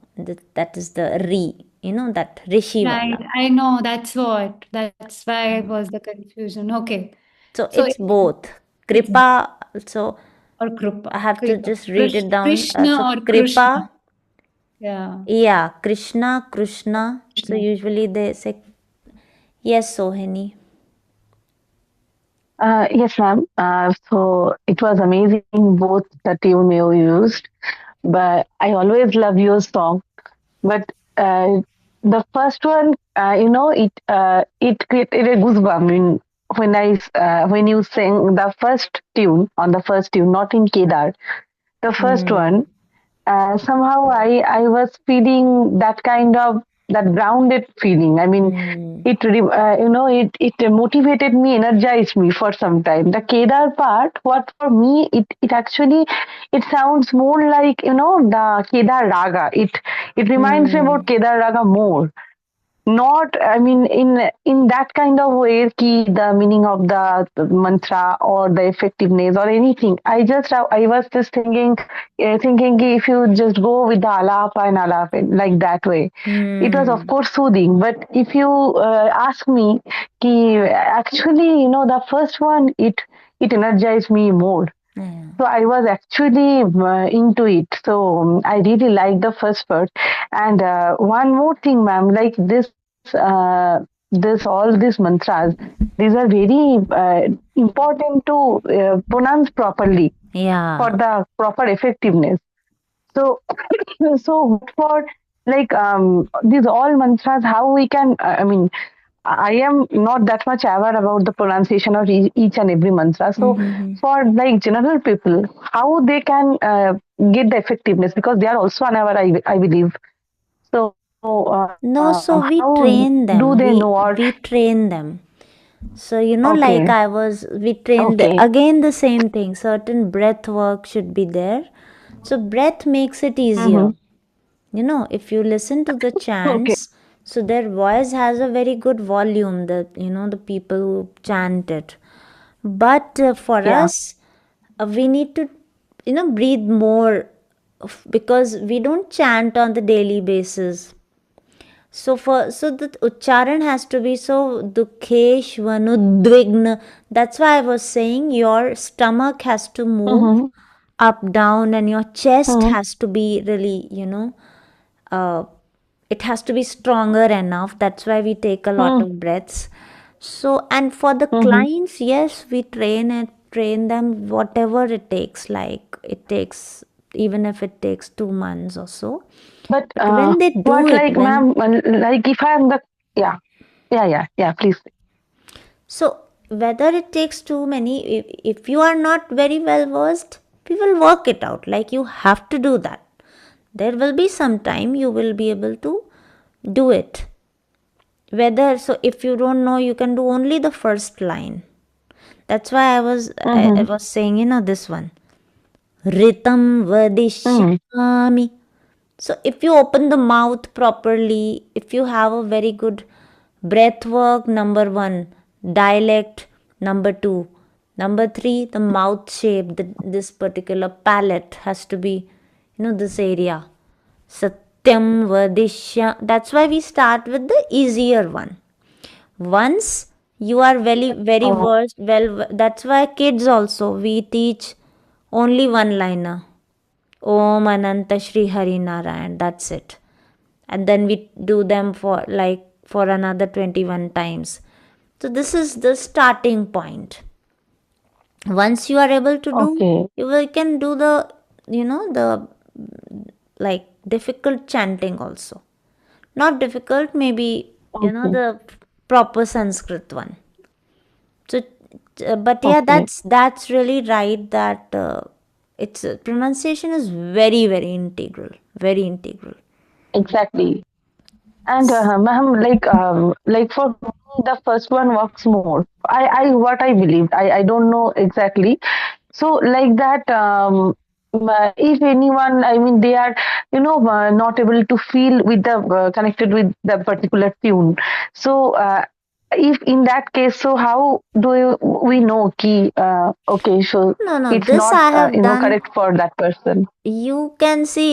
That is the ri, that rishi Right. wala. I know that's why was the confusion. Okay. So So it's both. it's Kripa, so or I Krupa. have to Kripa. just read it down. So Krishna or Krishna. Kripa, Yeah. yeah, Krishna, Krishna. So Krishna. usually they say, yes, Sohini. Yes, ma'am. So it was amazing both the tune you used, but I always love your song. But the first one, it created a goosebump. I mean, when you sang the first tune on the first tune, not in Kedar, the first Hmm. one, somehow I was feeling that kind of that grounded feeling. I mean, Hmm. it motivated me, energized me for some time. The Kedar part, what for me, it actually it sounds more like the Kedar Raga. It reminds me Hmm. about Kedar Raga more. Not, I mean, in that kind of way, ki the meaning of the mantra or the effectiveness or anything. I was just thinking ki if you just go with the alapa and alapa like that way, it was of Hmm. course soothing. But if you ask me, ki actually, the first one, it energized me more. Yeah. So I was actually into it. So I really like the first part. And one more thing, ma'am, like all these mantras, these are very important to pronounce properly for Yeah. the proper effectiveness. So, so what for like these all mantras, how we can, I mean, I am not that much aware about the pronunciation of each and every mantra. So, Mm-hmm. for like general people, how they can get the effectiveness because they are also unaware, I believe. So, No, so we how train do them. they We know? Or we train them. So like okay, we trained okay, again the same thing. Certain breath work should be there. So breath makes it easier. mm-hmm. If you listen to the Okay, chants, so their voice has a very good volume. The people who chant it. But for yeah, us, we need to breathe more because we don't chant on the daily basis. So the uccharan has to be so Duḥkheṣv anudvigna. That's why I was saying your stomach has to move mm-hmm. up down and your chest Mm-hmm. has to be really uh, it has to be stronger enough. That's why we take a lot of breaths. So and for the Mm-hmm. clients, yes, we train them whatever it takes. Like it takes, even if it takes 2 months or so. But But when they do what it, like, when ma'am? Like if I am the yeah, yeah, please. so whether it takes too many, if you are not very well versed, we will work it out. Like you have to do that. There will be some time you will be able to do it. Whether so, if you don't know, you can do only the first line. That's why I Mm-hmm. was saying, this one. Ritam Mm-hmm. vadishyami. So if you open the mouth properly, if you have a very good breath work, number one, dialect, number two, number three, the mouth shape, this particular palate has to be, this area. Satyam vadishya. That's why we start with the easier one. Once you are very Oh, versed, that's why kids also we teach only one liner. Om Ananta Shri Hari Narayan. That's it. And then we do them for another 21 times. So this is the starting point. Once you are able to do, okay. can do the like difficult chanting also. Not difficult, maybe Okay. the proper Sanskrit one. So, but yeah, Okay. that's really right, that it's pronunciation is very, very integral, very integral. Exactly. And ma'am, like for me, the first one works more. What I believed. I don't know exactly. So like that, if anyone, I mean, they are, not able to feel with the connected with the particular tune. So if in that case, so how do we know ki okay, so No, it's this not I have done. correct for that person. You can see,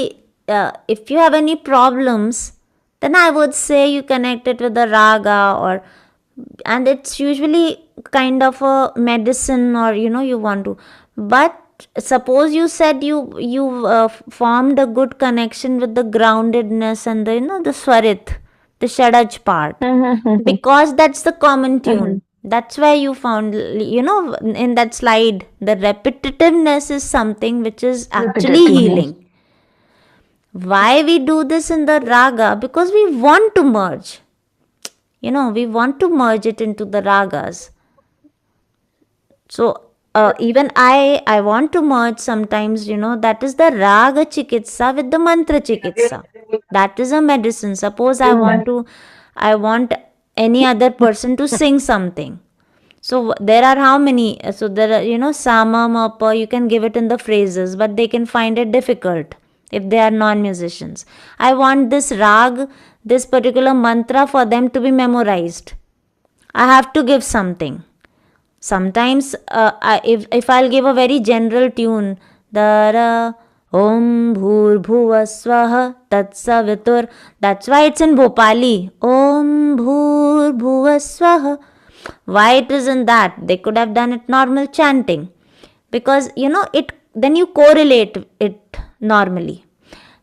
if you have any problems, then I would say you connect it with the raga, and it's usually kind of a medicine, or you want to. But suppose you said you formed a good connection with the groundedness and the the swarit, the shadaj part, because that's the common tune. That's why you found, in that slide, the repetitiveness is something which is actually Repetitiveness. healing. Why we do this in the raga? Because we want to merge. We want to merge it into the ragas. So even I want to merge sometimes. That is the raga chikitsa with the mantra chikitsa. That is a medicine. Suppose I want any other person to sing something. So there are how many? So there are, sama, mapa, you can give it in the phrases, but they can find it difficult if they are non-musicians. I want this rag, this particular mantra for them to be memorized. I have to give something. Sometimes if I'll give a very general tune, the Om Bhur Bhuva Swaha Tatsavitur, that's why it's in Bhopali. Om Bhur Bhuva Swaha. Why it isn't that? They could have done it normal chanting, because it, then you correlate it normally.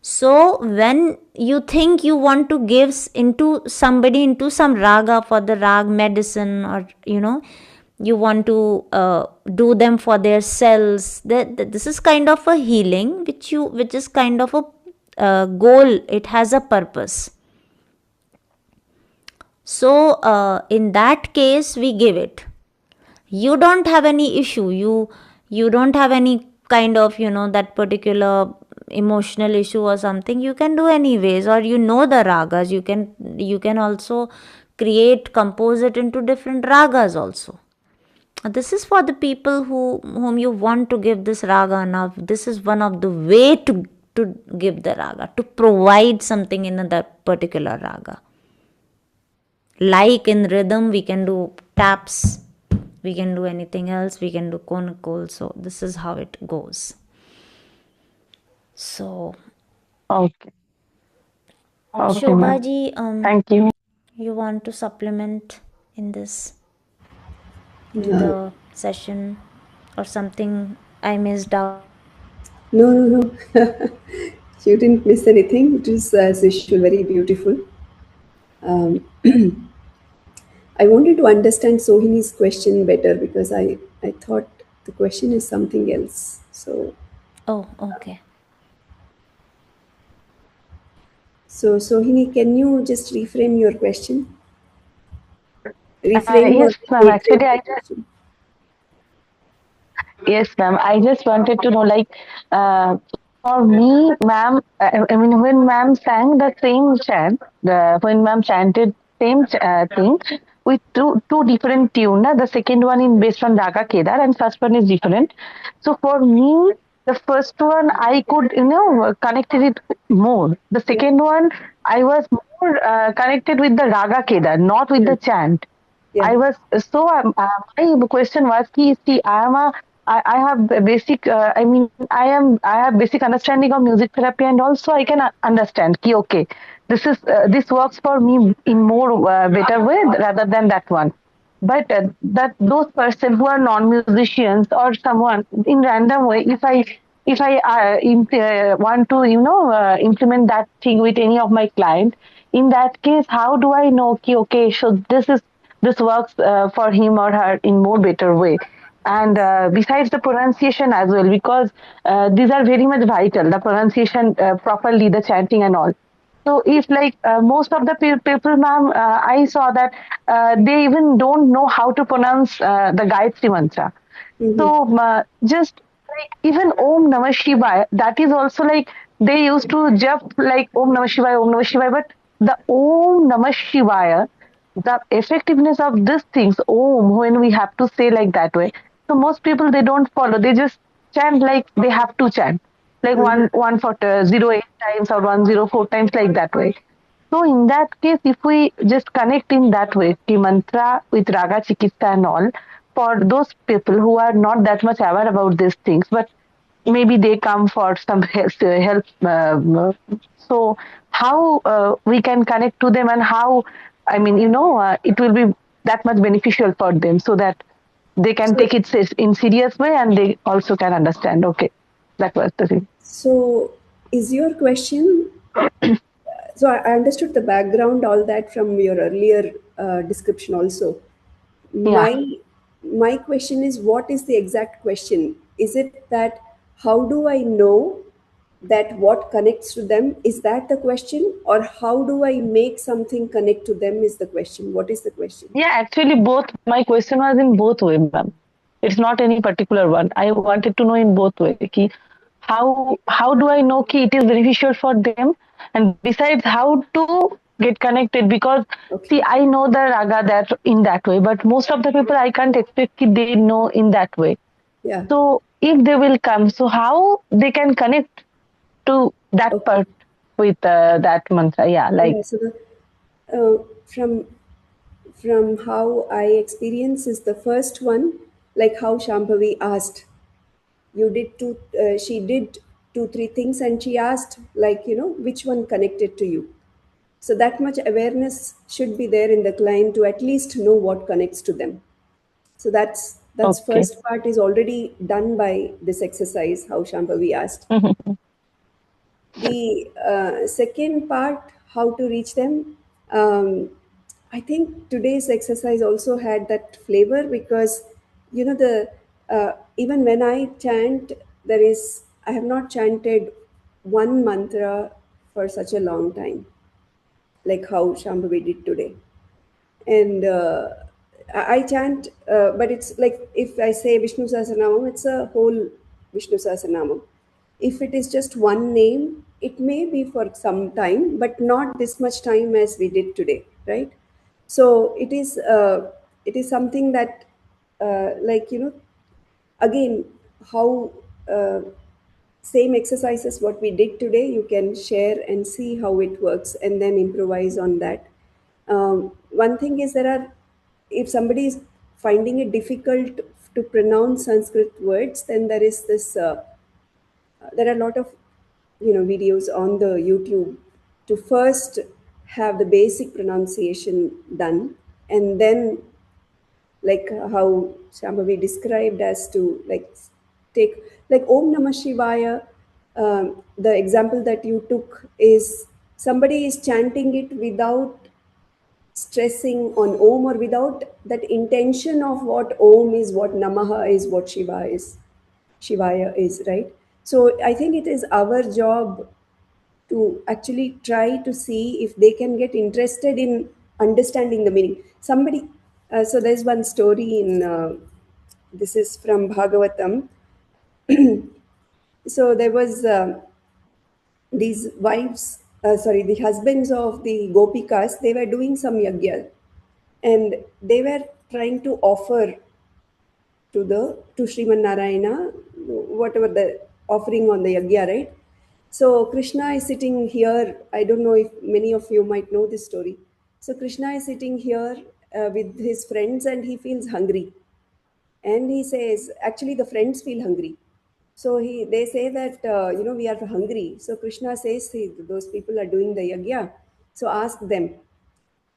So when you think you want to give into somebody into some raga for the rag medicine, or you want to do them for their cells, this is kind of a healing which is kind of a goal. It has a purpose. So in that case we give it. You don't have any issue, you don't have any kind of that particular emotional issue or something, you can do anyways. Or the ragas, you can also compose it into different ragas also. This is for the people whom you want to give this raga. Now this is one of the way to give the raga, to provide something in that particular raga. Like in rhythm, we can do taps, we can do anything else, we can do konakol. So this is how it goes. So Okay. Okay, ma'am. Shobhaji, Thank you. you want to supplement in this, the session, or something I missed out? No. You didn't miss anything. It is, as usual, very beautiful. I wanted to understand Sohini's question better, because I thought the question is something else. So, Oh, okay. so Sohini, can you just reframe your question? Reframe or Yes, ma'am. rephrase Actually, the question? yes, ma'am. I just wanted to know, like, for me, ma'am, I mean, when ma'am sang the same chant, when ma'am chanted same thing with two different tune, na? The second one is based on Raga Kedar, and first one is different. So for me, the first one I could, connected it more. The second one I was more connected with the Raga Kedar, not with Yeah. the chant. Yeah. I was so my question was ki, see, I have basic I have basic understanding of music therapy, and also I can understand ki, okay, this works for me in more better way rather than that one. But that those person who are non-musicians or someone in random way, if I want to implement that thing with any of my client, in that case, how do I know ki, okay, so this works for him or her in more better way? And besides the pronunciation as well, because these are very much vital, the pronunciation properly, the chanting and all. So if like most of the people, ma'am, I saw that they even don't know how to pronounce the Gayatri mantra. So just like even Om Namah Shivaya, that is also like they used to jump like Om Namah Shivaya, but the Om Namah Shivaya, the effectiveness of these things, Om, when we have to say like that way. So most people they don't follow. They just chant like they have to chant, like one for 08 times or 104 times like that way. So in that case, if we just connect in that way, the mantra with Raga, Chikitsa and all, for those people who are not that much aware about these things, but maybe they come for some help. So how we can connect to them and how, I mean, it will be that much beneficial for them so that they can So, take it in serious way and they also can understand. Okay, that was the thing. so is your question? So I understood the background, all that from your earlier description also. Yeah. My question is, what is the exact question? Is it that how do I know that what connects to them? Is that the question? Or how do I make something connect to them is the question? What is the question? Yeah, actually, both. My question was in both way, ma'am. It's not any particular one. I wanted to know in both way. Ki how do I know ki it is beneficial for them, and besides how to get connected? Because Okay. see, I know the raga that in that way, but most of the people I can't expect ki they know in that way. Yeah. So if they will come, so how they can connect to that Okay. part with that mantra? Yeah, like Yeah. So from how I experience is the first one, like how Shambhavi asked. You did she did two, three things, and she asked, like, which one connected to you. So that much awareness should be there in the client to at least know what connects to them. So that's okay. first part is already done by this exercise, how Shambhavi asked. The second part, how to reach them, I think today's exercise also had that flavor because, the even when I chant, I have not chanted one mantra for such a long time, like how Shambhavi did today. And I chant, but it's like if I say Vishnu Sahasranamam, it's a whole Vishnu Sahasranamam. If it is just one name, it may be for some time, but not this much time as we did today, right? So it is something that, like, again, how same exercises what we did today, you can share and see how it works and then improvise on that. One thing is, if somebody is finding it difficult to pronounce Sanskrit words, then there are a lot of videos on the YouTube to first have the basic pronunciation done, and then, like how Shambhavi described, as to like take like Om Namah Shivaya. The example that you took is somebody is chanting it without stressing on Om, or without that intention of what Om is, what Namaha is, what Shivaya is, right? So I think it is our job to actually try to see if they can get interested in understanding the meaning. So there's one story in, this is from Bhagavatam. So there was these the husbands of the Gopikas, they were doing some yagya, and they were trying to offer to Sriman Narayana, whatever the offering on the yagya, right? So Krishna is sitting here. I don't know if many of you might know this story. So Krishna is sitting here with his friends, and he feels hungry. And he says, actually, the friends feel hungry. So they say that, we are hungry. So Krishna says, "See, those people are doing the yagya. So ask them,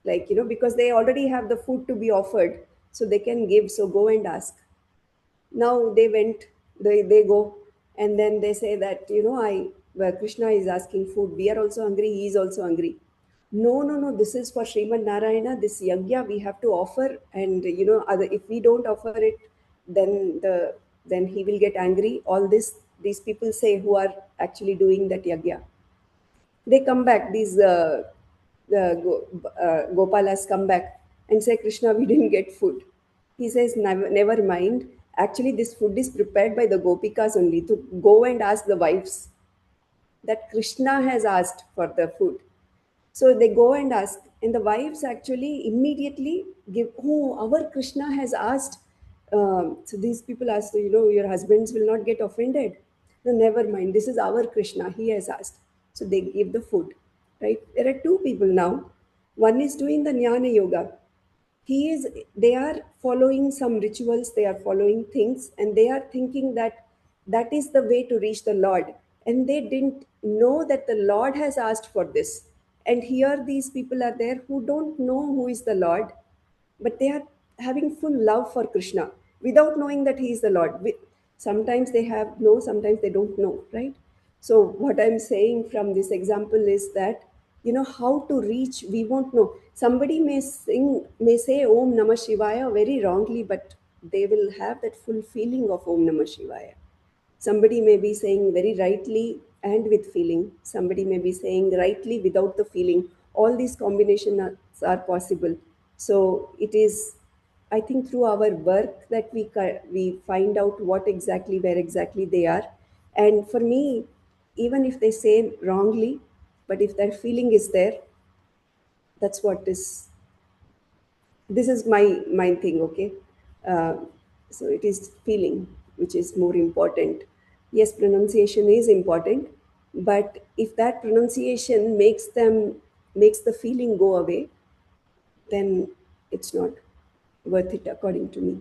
like, because they already have the food to be offered, so they can give. So go and ask." Now they went, they go, and then they say that, well, Krishna is asking food, we are also hungry, he is also hungry. No, no, no, this is for Srimad Narayana, this yagya we have to offer, and if we don't offer it, then he will get angry. All this, these people say, who are actually doing that yagya. They come back, these Gopalas come back and say, Krishna, we didn't get food. He says, never mind. Actually, this food is prepared by the Gopikas only. To go and ask the wives that Krishna has asked for the food. So they go and ask, and the wives actually immediately give, oh, our Krishna has asked. So these people ask, your husbands will not get offended. No, never mind. This is our Krishna. He has asked. So they give the food, right? There are two people now. One is doing the Jnana Yoga. They are following some rituals, they are following things, and they are thinking that that is the way to reach the Lord. And they didn't know that the Lord has asked for this. And here these people are there who don't know who is the Lord, but they are having full love for Krishna without knowing that he is the Lord. Sometimes they sometimes they don't know, right? So what I'm saying from this example is that, how to reach, we won't know. Somebody may say Om Namah Shivaya very wrongly, but they will have that full feeling of Om Namah Shivaya. Somebody may be saying very rightly and with feeling. Somebody may be saying rightly without the feeling. All these combinations are possible. So it is, I think, through our work that we find out where exactly they are. And for me, even if they say wrongly, but if that feeling is there, that's what is. This is my thing, okay? So it is feeling which is more important. Yes, pronunciation is important, but if that pronunciation makes the feeling go away, then it's not worth it, according to me.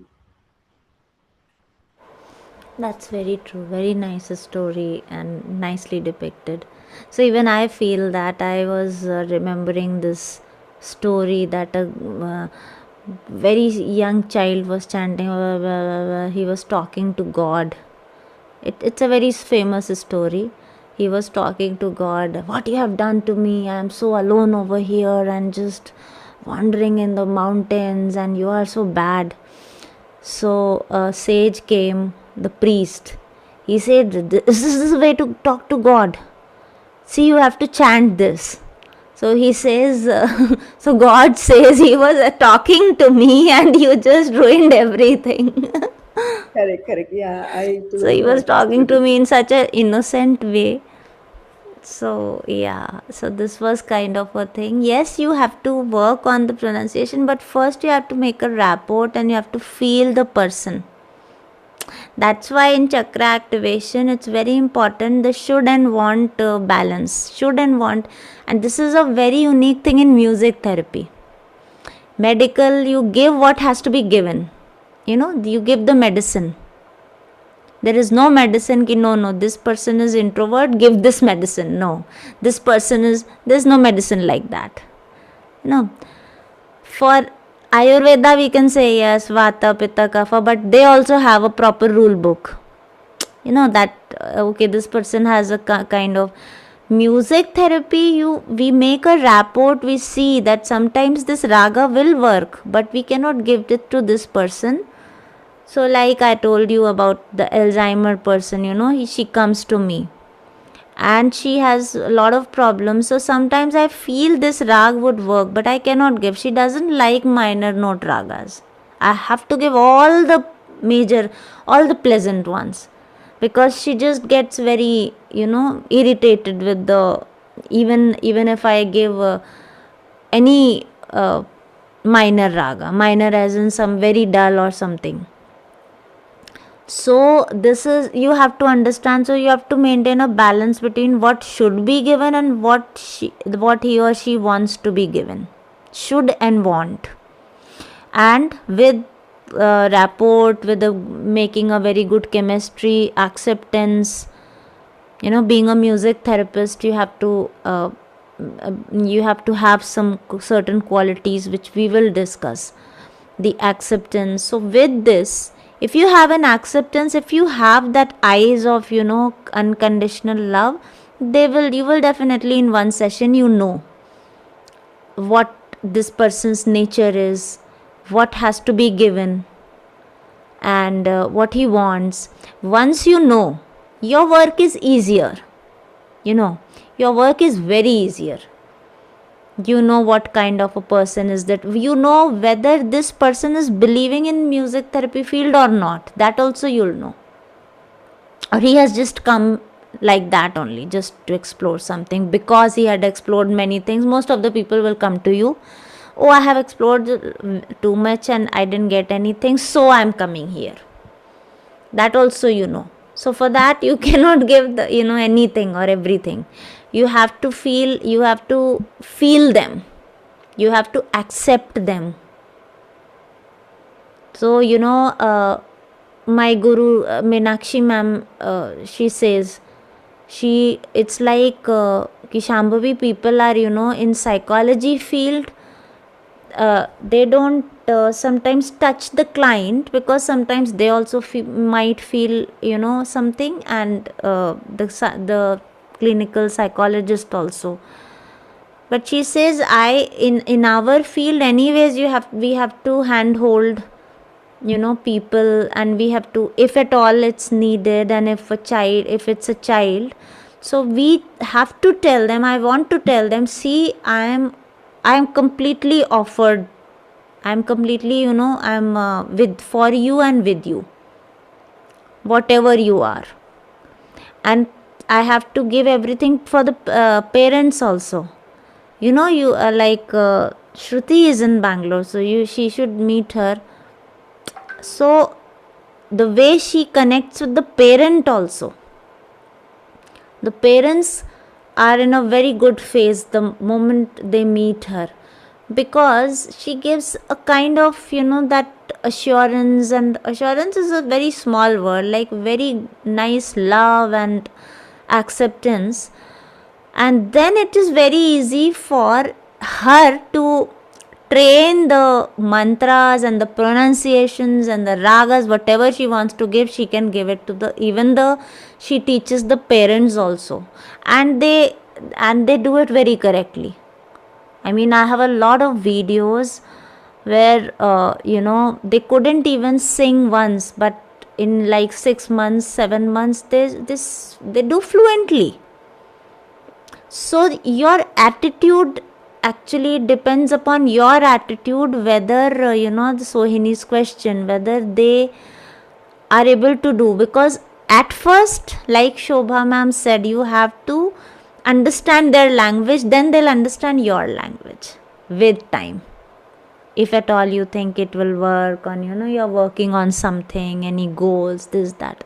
That's very true. Very nice story and nicely depicted. So even I feel that I was remembering this story that a very young child was chanting. He was talking to God. It's a very famous story. He was talking to God. What you have done to me? I am so alone over here and just wandering in the mountains, and you are so bad. So a sage came, the priest. He said, this is the way to talk to God. See, you have to chant this. So he says, so God says he was talking to me and you just ruined everything. Correct. Yeah, so he was talking to me in such an innocent way. So yeah, so this was kind of a thing. Yes, you have to work on the pronunciation, but first you have to make a rapport and you have to feel the person. That's why in chakra activation, it's very important the should and want balance. Should and want. And this is a very unique thing in music therapy. Medical, you give what has to be given. You give the medicine. There is no medicine ki no, this person is introvert, give this medicine. No, this person there's no medicine like that. For Ayurveda we can say yes, Vata, Pitta, Kapha, but they also have a proper rule book. That, okay, this person has a kind of music therapy. We make a rapport, we see that sometimes this raga will work, but we cannot give it to this person. So like I told you about the Alzheimer person, she comes to me and she has a lot of problems. So sometimes I feel this rag would work, but I cannot give. She doesn't like minor note ragas. I have to give all the major, all the pleasant ones, because she just gets very, irritated with even if I give any minor raga, minor as in some very dull or something. So this is, you have to understand. So you have to maintain a balance between what should be given and what he or she wants to be given. Should and want. And with rapport, with making a very good chemistry, acceptance. Being a music therapist, you have to have some certain qualities which we will discuss. The acceptance. So with this, if you have an acceptance, if you have that eyes of, unconditional love, you will definitely in one session, what this person's nature is, what has to be given, and what he wants. Once you know, your work is easier. your work is very easier. You know what kind of a person is that. You know whether this person is believing in music therapy field or not. That also you'll know. Or he has just come like that only, just to explore something because he had explored many things. Most of the people will come to you, oh, I have explored too much and I didn't get anything, so I'm coming here. That also you know. So for that you cannot give the anything or everything. You have to feel them. You have to accept them. So my guru Meenakshi ma'am, she says, it's like ki Shambhavi people are in psychology field, they don't sometimes touch the client because sometimes they also might feel something, and the clinical psychologist also. But she says, in our field anyways, we have to handhold people, and we have to, if at all it's needed, and if it's a child, so we have to tell them, I want to tell them, see, I am completely offered, I'm completely I'm with for you and with you, whatever you are. And I have to give everything for the parents also. You like Shruti is in Bangalore, so she should meet her. So the way she connects with the parent also, the parents are in a very good phase the moment they meet her, because she gives a kind of that assurance, and assurance is a very small word, like very nice love and acceptance. And then it is very easy for her to train the mantras and the pronunciations and the ragas, whatever she wants to give, she can give it to she teaches the parents also, and they do it very correctly. I mean, I have a lot of videos where they couldn't even sing once, but in like 6 months, 7 months, they do fluently. So your attitude actually depends upon your attitude, whether the Sohini's question, whether they are able to do. Because at first, like Shobha ma'am said, you have to understand their language, then they'll understand your language with time. If at all you think it will work on, you're working on something, any goals, this, that.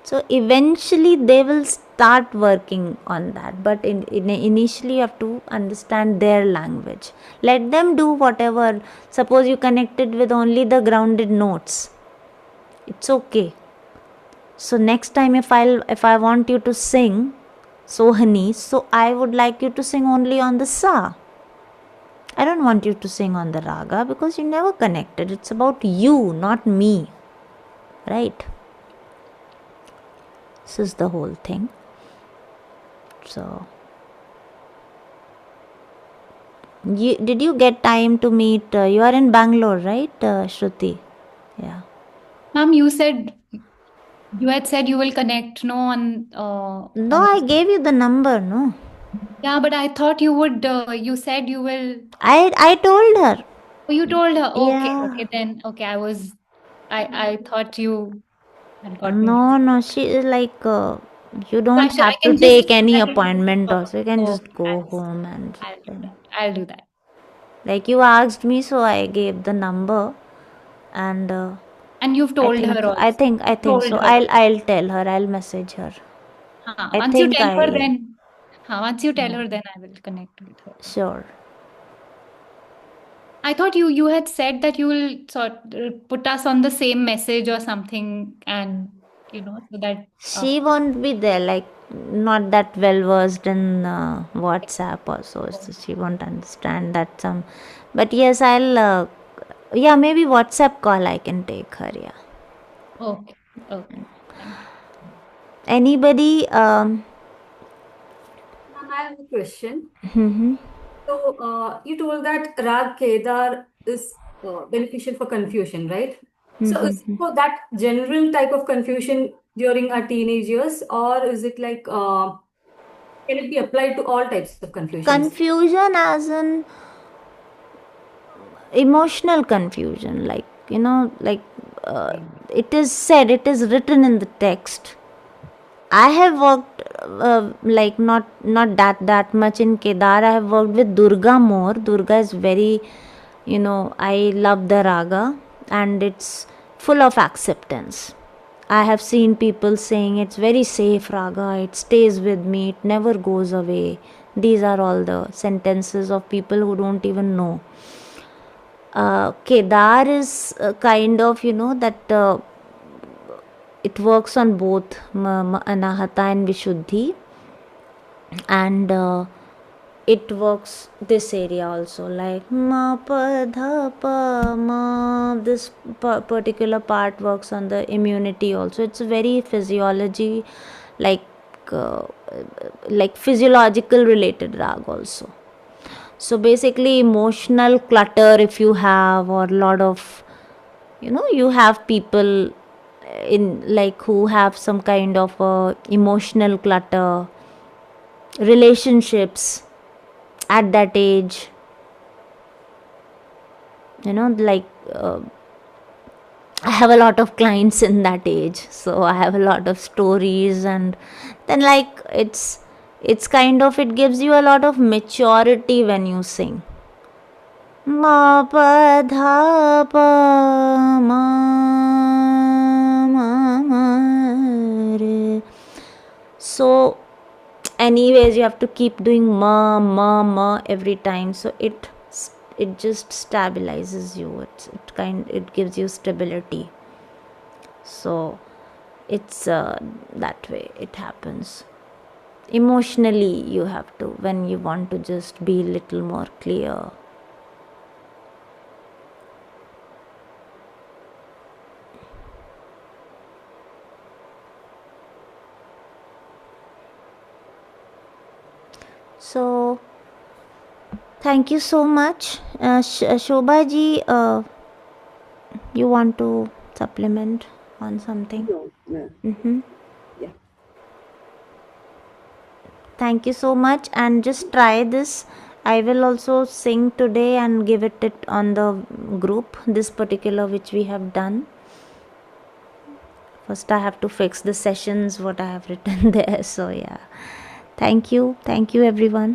So eventually they will start working on that. But initially you have to understand their language. Let them do whatever. Suppose you connected with only the grounded notes, it's okay. So next time if I want you to sing Sohini, so I would like you to sing only on the Sa. I don't want you to sing on the Raga, because you never connected. It's about you, not me. Right? This is the whole thing. So, did you get time to meet? You are in Bangalore, right, Shruti? Yeah. Ma'am, you had said you will connect, no, on. No, I gave you the number, no. Yeah, but I thought you would. You said you will. I told her. Oh, you told her. Okay, Yeah. okay, then okay. I thought you had got me. No, she is like, you don't Actually, have to take any appointment also. You can just go I'll home and do that. I'll do that. like you asked me, so I gave the number, and you've told her also. I think so. I'll tell her. I'll message her. Once you tell her, then I will connect with her. Sure. I thought you had said that you will put us on the same message or something, and so that she won't be there, like not that well versed in WhatsApp also, so she won't understand that some. But yes, I'll maybe WhatsApp call I can take her. Yeah. Okay. Anybody? I have a question. So you told that Rag Kedar is beneficial for confusion, right? So is it for that general type of confusion during our teenage years, or is it like can it be applied to all types of confusions? Confusion as in emotional confusion, like, it is said, it is written in the text. I have worked like not that much in Kedar. I have worked with Durga more. Durga is very, I love the raga, and it's full of acceptance. I have seen people saying it's very safe raga, it stays with me, it never goes away. These are all the sentences of people who don't even know. Kedar is kind of, that it works on both Anahata and Vishuddhi, and it works this area also, like ma pa dha pa ma. This particular part works on the immunity also. It's very physiology, like physiological related rag also. So basically, emotional clutter, if you have, or lot of, you have people in like who have some kind of emotional clutter, relationships at that age, like I have a lot of clients in that age, so I have a lot of stories, and then like it's kind of, it gives you a lot of maturity when you sing. Ma pa dha pa ma ma ma re. So anyways, you have to keep doing ma ma ma every time, so it just stabilizes you. It gives you stability. So it's that way it happens. Emotionally, you have to, when you want to just be a little more clear. So thank you so much. Shobha ji, you want to supplement on something? No, no. Yeah. Thank you so much, and just try this. I will also sing today and give it on the group, this particular which we have done. First I have to fix the sessions what I have written there. So yeah, thank you everyone.